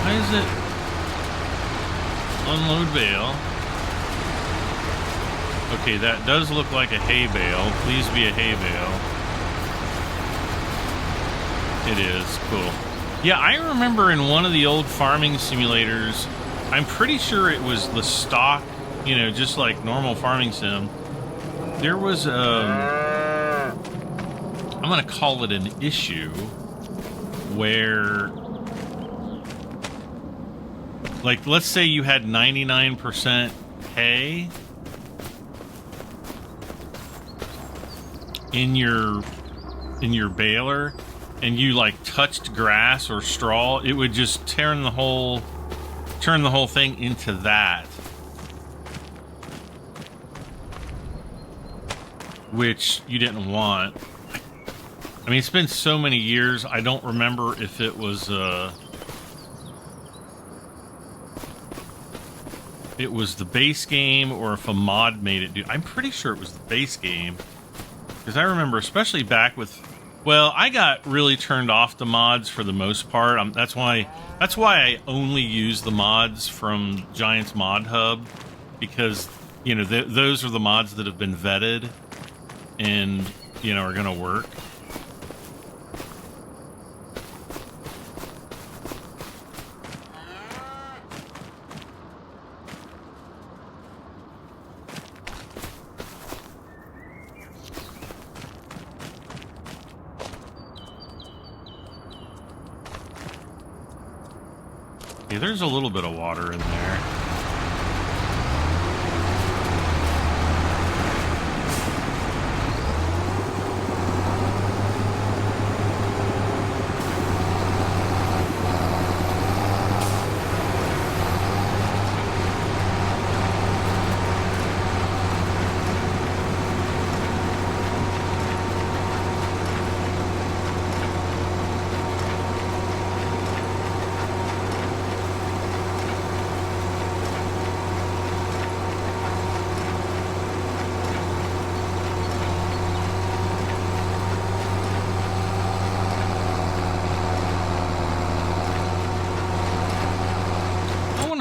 Why is it unload bale? Okay, that does look like a hay bale. Please be a hay bale. It is. Cool. Yeah, I remember in one of the old farming simulators, I'm pretty sure it was the stock, you know, just like normal farming sim. There was I'm going to call it an issue where, like, let's say you had 99% hay in your baler, and you like touched grass or straw, it would just turn the whole thing into that, which you didn't want. I mean, it's been so many years, I don't remember if it was the base game or if a mod made it do. I'm pretty sure it was the base game, because I remember, especially back with, well, I got really turned off the mods for the most part. That's why I only use the mods from Giant's Mod Hub, because, you know, those are the mods that have been vetted and, you know, are going to work. Yeah, there's a little bit of water in there.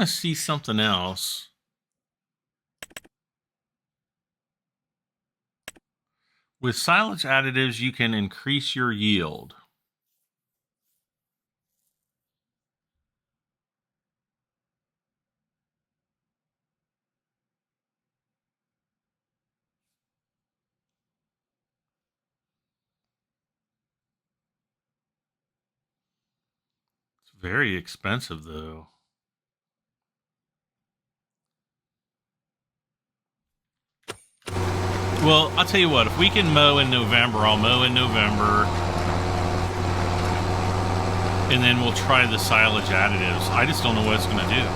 See something else. With silage additives, you can increase your yield. It's very expensive, though. Well, I'll tell you what, if we can mow in November, I'll mow in November. And then we'll try the silage additives. I just don't know what it's going to do.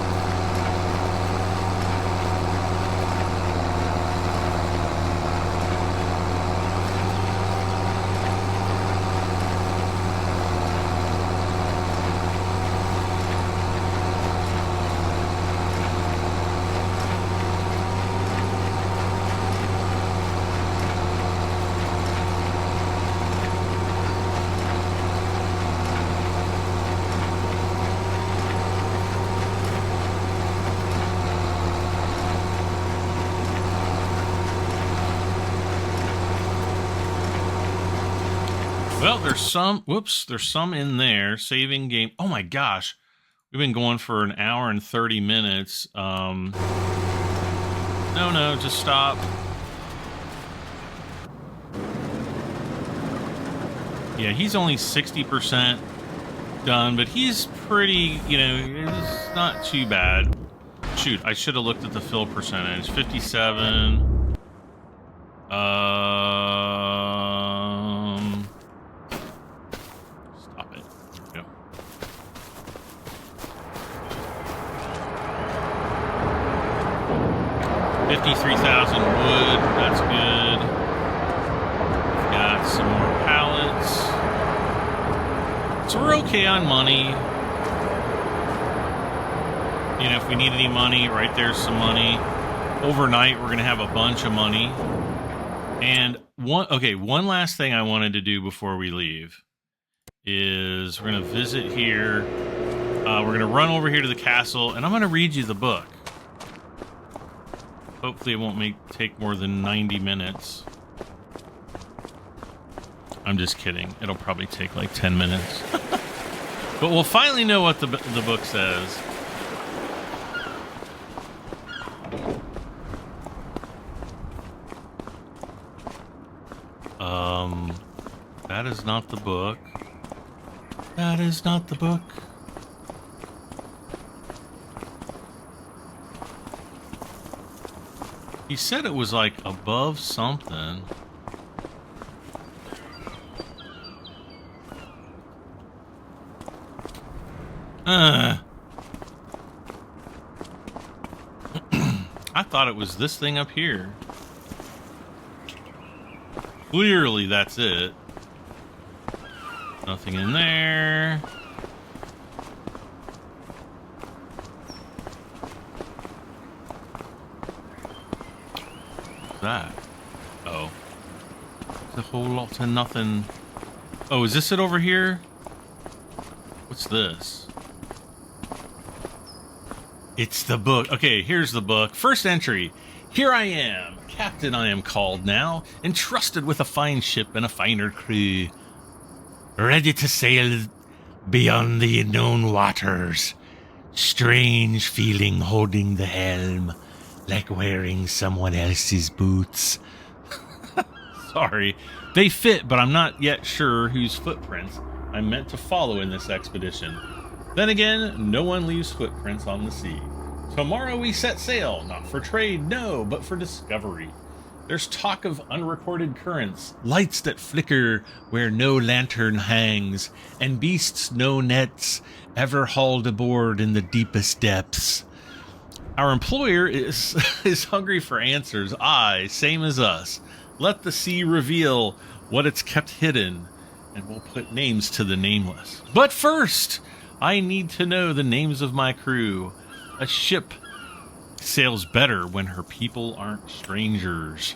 Well, there's some, whoops, there's some in there. Saving game. Oh my gosh. We've been going for an hour and 30 minutes. No, just stop. Yeah, he's only 60% done, but he's pretty, you know, it's not too bad. Shoot, I should have looked at the fill percentage. 57. Stop it. There we go. 53,000 wood. That's good. Got some more pallets. So we're okay on money. You know, if we need any money, right there's some money. Overnight, we're going to have a bunch of money. And one last thing I wanted to do before we leave is we're going to visit here. We're going to run over here to the castle, and I'm going to read you the book. Hopefully it won't take more than 90 minutes. I'm just kidding. It'll probably take like 10 minutes. But we'll finally know what the book says. That is not the book. That is not the book. He said it was like above something. I thought it was this thing up here. Clearly that's it. Nothing in there. What's that? Oh. It's a whole lot of nothing. Oh, is this it over here? What's this? It's the book. Okay, here's the book. First entry. Here I am. Captain I am called now, entrusted with a fine ship and a finer crew. Ready to sail beyond the unknown waters. Strange feeling holding the helm, like wearing someone else's boots. Sorry. They fit, but I'm not yet sure whose footprints I'm meant to follow in this expedition. Then again, no one leaves footprints on the sea. Tomorrow we set sail, not for trade, no, but for discovery. There's talk of unrecorded currents, lights that flicker where no lantern hangs, and beasts no nets ever hauled aboard in the deepest depths. Our employer is hungry for answers. Aye, same as us. Let the sea reveal what it's kept hidden, and we'll put names to the nameless. But first, I need to know the names of my crew. A ship sails better when her people aren't strangers.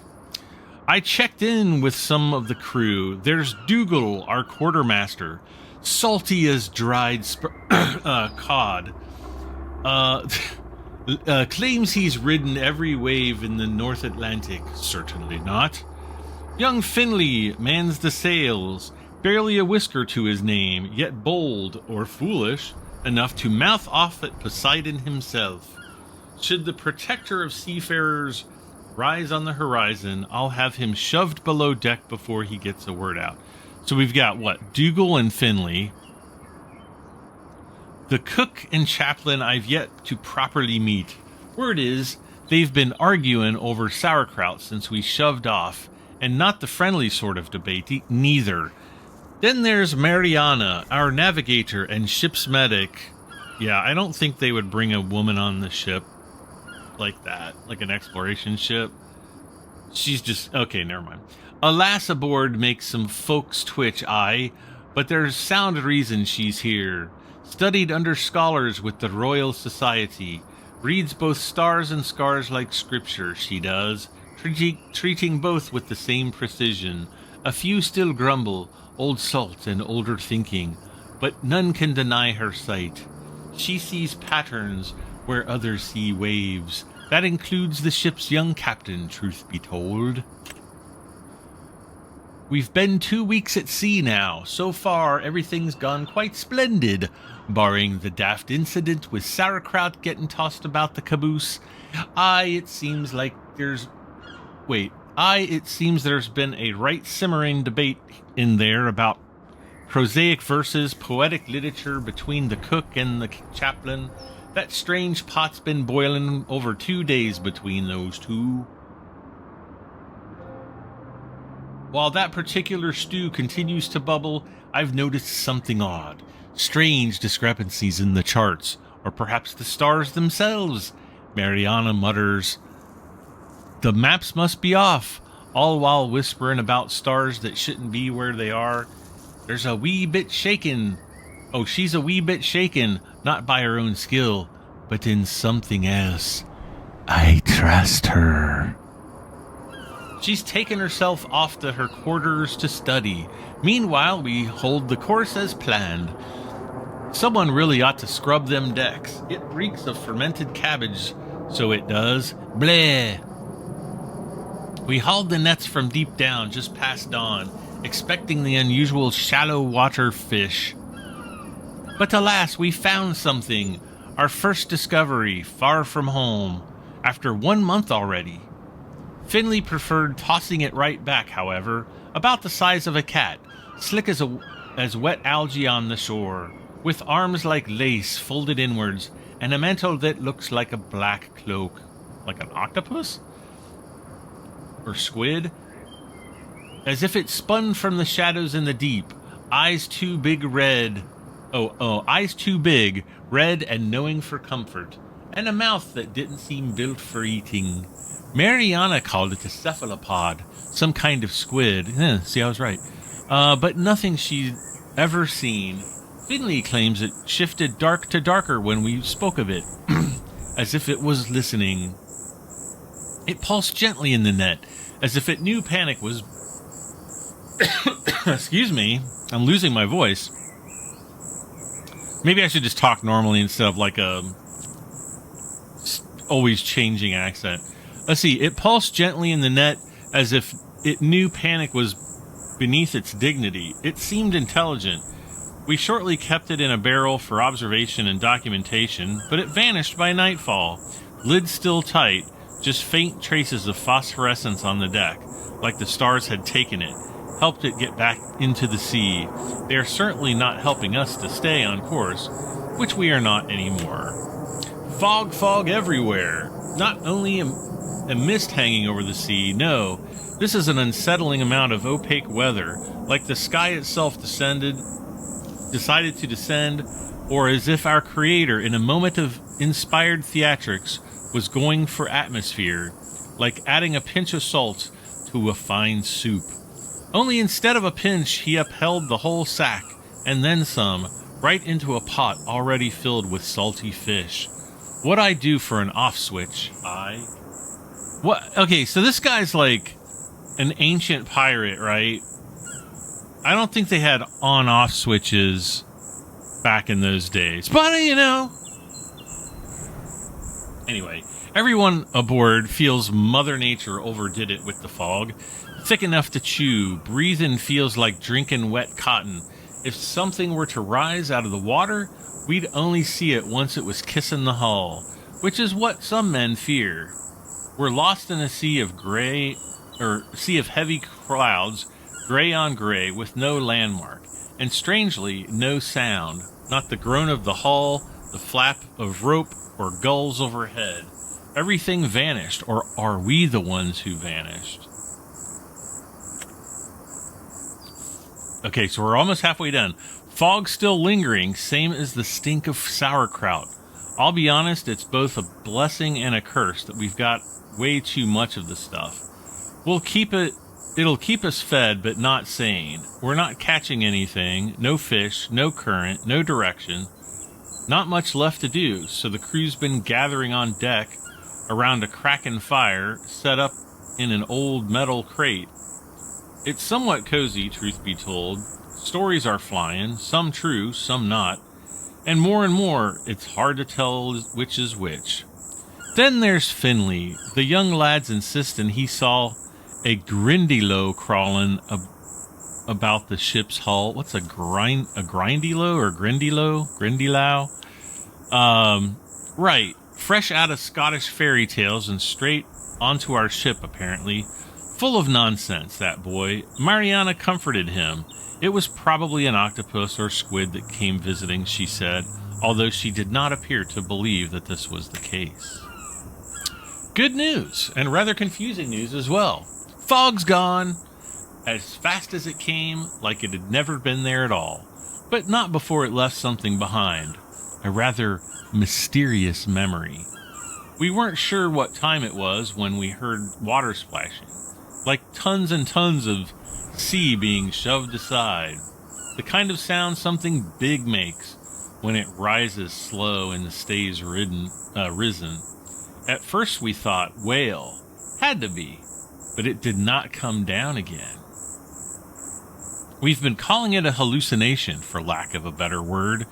I checked in with some of the crew. There's Dougal, our quartermaster, salty as dried cod. Claims he's ridden every wave in the North Atlantic. Certainly not. Young Finley mans the sails, barely a whisker to his name, yet bold, or foolish, enough to mouth off at Poseidon himself. Should the protector of seafarers rise on the horizon, I'll have him shoved below deck before he gets a word out. So we've got, what, Dougal and Finley. The cook and chaplain I've yet to properly meet. Word is, they've been arguing over sauerkraut since we shoved off, and not the friendly sort of debate, neither. Then there's Mariana, our navigator and ship's medic. Yeah, I don't think they would bring a woman on the ship like that, like an exploration ship. She's just... okay, never mind. A lass aboard makes some folks twitch, aye, but there's sound reason she's here. Studied under scholars with the Royal Society. Reads both stars and scars like scripture, she does, treating both with the same precision. A few still grumble, old salt and older thinking, but none can deny her sight. She sees patterns where others see waves. That includes the ship's young captain, truth be told. We've been 2 weeks at sea now. So far, everything's gone quite splendid, barring the daft incident with sauerkraut getting tossed about the caboose. It seems there's been a right simmering debate in there about Prosaic verses, poetic literature between the cook and the chaplain. That strange pot's been boiling over 2 days between those two. While that particular stew continues to bubble, I've noticed something odd. Strange discrepancies in the charts, or perhaps the stars themselves. Mariana mutters, "The maps must be off," all while whispering about stars that shouldn't be where they are. There's a wee bit shaken. Oh, she's a wee bit shaken, not by her own skill, but in something else. I trust her. She's taken herself off to her quarters to study. Meanwhile, we hold the course as planned. Someone really ought to scrub them decks. It reeks of fermented cabbage, so it does. Bleh. We hauled the nets from deep down just past dawn, expecting the unusual shallow water fish. But alas, we found something. Our first discovery, far from home, after 1 month already. Finley preferred tossing it right back, however, about the size of a cat, slick as wet algae on the shore, with arms like lace folded inwards, and a mantle that looks like a black cloak. Like an octopus? Or squid? As if it spun from the shadows in the deep, eyes too big, red, red and knowing for comfort, and a mouth that didn't seem built for eating. Mariana called it a cephalopod, some kind of squid. See, I was right. But nothing she'd ever seen. Finley claims it shifted dark to darker when we spoke of it, as if it was listening. It pulsed gently in the net, as if it knew panic was... Excuse me, I'm losing my voice. Maybe I should just talk normally instead of like a always changing accent. Let's see, it pulsed gently in the net as if it knew panic was beneath its dignity. It seemed intelligent. We shortly kept it in a barrel for observation and documentation, but it vanished by nightfall. Lid still tight, just faint traces of phosphorescence on the deck, like the stars had taken it, helped it get back into the sea. They are certainly not helping us to stay on course, which we are not anymore. Fog everywhere. Not only a mist hanging over the sea, no, this is an unsettling amount of opaque weather, like the sky itself decided to descend, or as if our creator, in a moment of inspired theatrics, was going for atmosphere, like adding a pinch of salt to a fine soup. Only instead of a pinch, he upheld the whole sack, and then some, right into a pot already filled with salty fish. What'd I do for an off switch? What? Okay, so this guy's like an ancient pirate, right? I don't think they had on-off switches back in those days. But, you know. Anyway, everyone aboard feels Mother Nature overdid it with the fog. Thick enough to chew, breathing feels like drinking wet cotton. If something were to rise out of the water, we'd only see it once it was kissing the hull, which is what some men fear. We're lost in a sea of heavy clouds, gray on gray, with no landmark, and strangely, no sound, not the groan of the hull, the flap of rope, or gulls overhead. Everything vanished, or are we the ones who vanished? Okay, so we're almost halfway done. Fog still lingering, same as the stink of sauerkraut. I'll be honest, it's both a blessing and a curse that we've got way too much of the stuff. It'll keep us fed, but not sane. We're not catching anything, no fish, no current, no direction. Not much left to do, so the crew's been gathering on deck around a cracking fire set up in an old metal crate. It's somewhat cozy, truth be told. Stories are flying, some true, some not. And more, it's hard to tell which is which. Then there's Finley. The young lad's insisting he saw a grindylow crawling about the ship's hull. What's a grindylow or grindylow? Right. Fresh out of Scottish fairy tales and straight onto our ship, apparently. Full of nonsense, that boy. Mariana comforted him. It was probably an octopus or squid that came visiting, she said, although she did not appear to believe that this was the case. Good news, and rather confusing news as well. Fog's gone. As fast as it came, like it had never been there at all. But not before it left something behind. A rather mysterious memory. We weren't sure what time it was when we heard water splashing. Like tons and tons of sea being shoved aside. The kind of sound something big makes when it rises slow and stays risen. At first we thought whale. Had to be. But it did not come down again. We've been calling it a hallucination, for lack of a better word.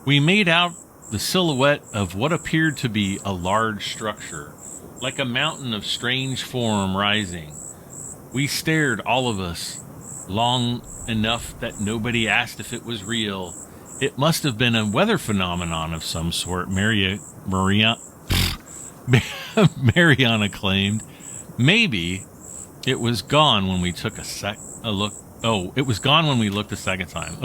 We made out the silhouette of what appeared to be a large structure, like a mountain of strange form rising. We stared, all of us, long enough that nobody asked if it was real. It must have been a weather phenomenon of some sort, Mariana claimed. Maybe it was gone when we took a look. Oh, it was gone when we looked a second time.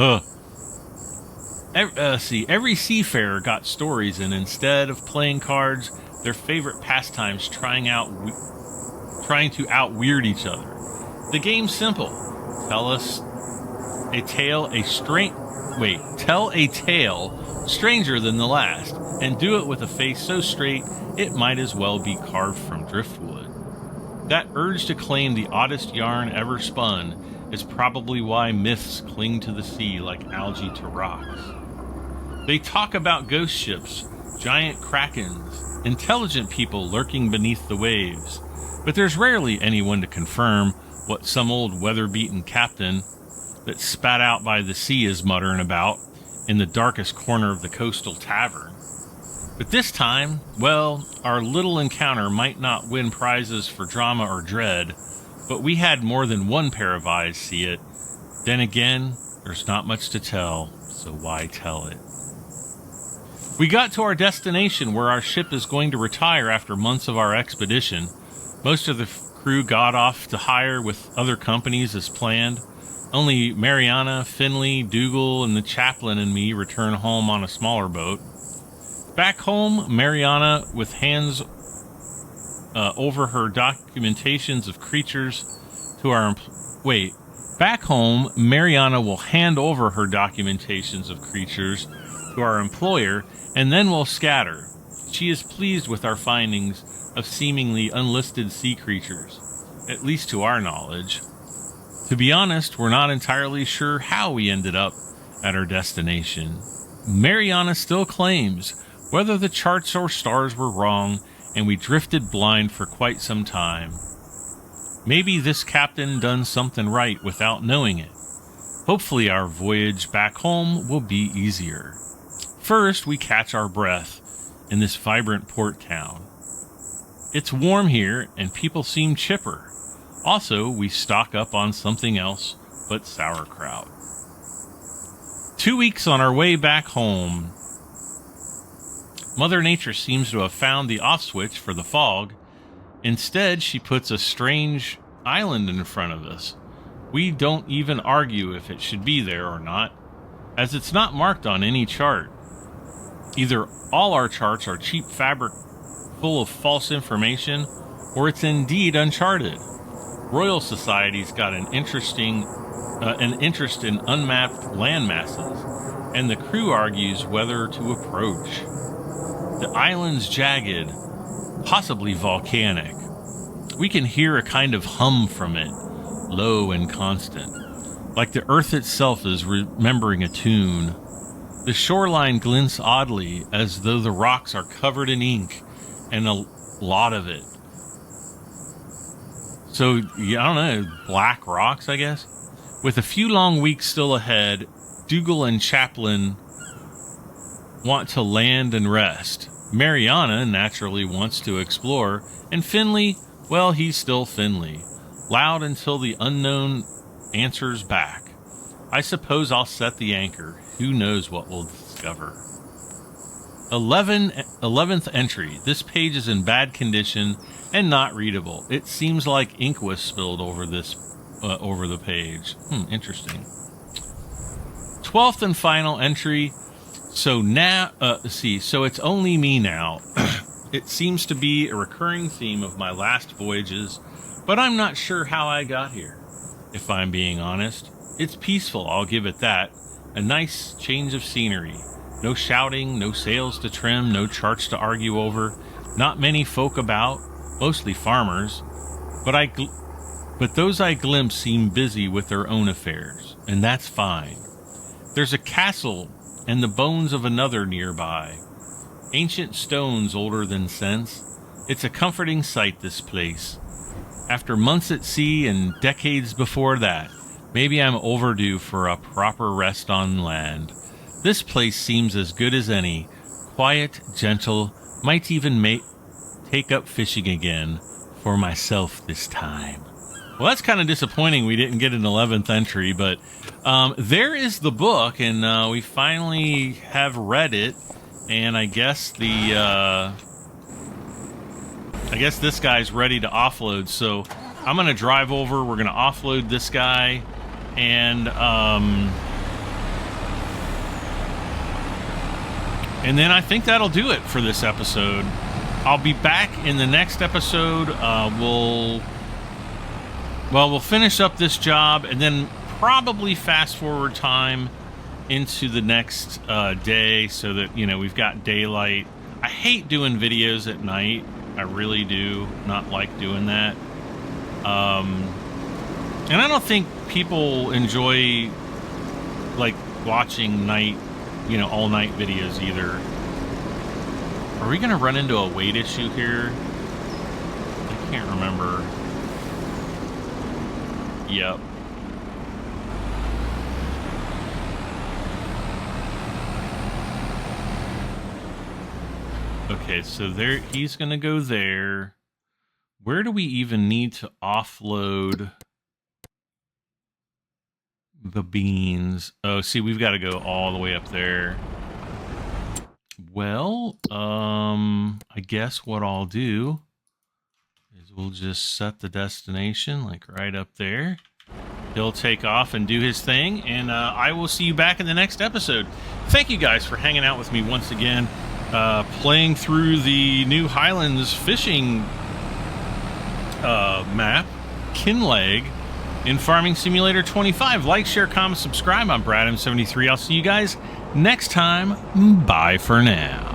Every seafarer got stories, and instead of playing cards, their favorite pastimes trying to out-weird each other. The game's simple. Tell a tale stranger than the last, and do it with a face so straight it might as well be carved from driftwood. That urge to claim the oddest yarn ever spun is probably why myths cling to the sea like algae to rocks. They talk about ghost ships, giant krakens, intelligent people lurking beneath the waves, but there's rarely anyone to confirm what some old weather-beaten captain that spat out by the sea is muttering about in the darkest corner of the coastal tavern. But this time, well, our little encounter might not win prizes for drama or dread, but we had more than one pair of eyes see it. Then again, there's not much to tell, so why tell it? We got to our destination where our ship is going to retire after months of our expedition. Most of the crew got off to hire with other companies as planned. Only Mariana, Finley, Dougal, and the chaplain and me return home on a smaller boat. Back home, Mariana, with hands over her documentations of creatures to our... Back home, Mariana will hand over her documentations of creatures to our employer, and then we'll scatter. She is pleased with our findings of seemingly unlisted sea creatures, at least to our knowledge. To be honest, we're not entirely sure how we ended up at our destination. Mariana still claims whether the charts or stars were wrong, and we drifted blind for quite some time. Maybe this captain done something right without knowing it. Hopefully our voyage back home will be easier. First, we catch our breath in this vibrant port town. It's warm here, and people seem chipper. Also, we stock up on something else but sauerkraut. 2 weeks on our way back home. Mother Nature seems to have found the off switch for the fog. Instead, she puts a strange island in front of us. We don't even argue if it should be there or not, as it's not marked on any chart. Either all our charts are cheap fabric full of false information, or it's indeed uncharted. Royal Society's got an interest in unmapped land masses, and the crew argues whether to approach. The island's jagged, possibly volcanic. We can hear a kind of hum from it, low and constant, like the earth itself is remembering a tune. The shoreline glints oddly, as though the rocks are covered in ink, and a lot of it. So, yeah, I don't know, black rocks, I guess? With a few long weeks still ahead, Dougal and Chaplin want to land and rest. Mariana naturally wants to explore, and Finley, well, he's still Finley. Loud until the unknown answers back. I suppose I'll set the anchor. Who knows what we'll discover. 11th entry. This page is in bad condition and not readable. It seems like ink was spilled over over the page. Interesting. 12th and final entry. So now, so it's only me now. It seems to be a recurring theme of my last voyages, but I'm not sure how I got here. If I'm being honest, it's peaceful, I'll give it that. A nice change of scenery. No shouting, no sails to trim, no charts to argue over. Not many folk about, mostly farmers. But those I glimpse seem busy with their own affairs, and that's fine. There's a castle and the bones of another nearby. Ancient stones older than sense. It's a comforting sight, this place. After months at sea and decades before that, maybe I'm overdue for a proper rest on land. This place seems as good as any. Quiet, gentle, might even take up fishing again. For myself this time. Well, that's kind of disappointing we didn't get an 11th entry, but there is the book, and we finally have read it, and I guess this guy's ready to offload, so I'm going to drive over, we're going to offload this guy, and then I think that'll do it for this episode. I'll be back in the next episode. We'll finish up this job and then probably fast forward time into the next day so that, we've got daylight. I hate doing videos at night. I really do not like doing that. And I don't think people enjoy, watching night, all night videos either. Are we going to run into a weight issue here? I can't remember. Yep. Okay, so there he's going to go there. Where do we even need to offload the beans? Oh, see, we've got to go all the way up there. Well, I guess what I'll do is we'll just set the destination right up there. He'll take off and do his thing, and I will see you back in the next episode. Thank you guys for hanging out with me once again, playing through the new Highlands Fishing map, Kinleg, in Farming Simulator 25. Like, share, comment, subscribe. I'm Brad M73. I'll see you guys next time. Bye for now.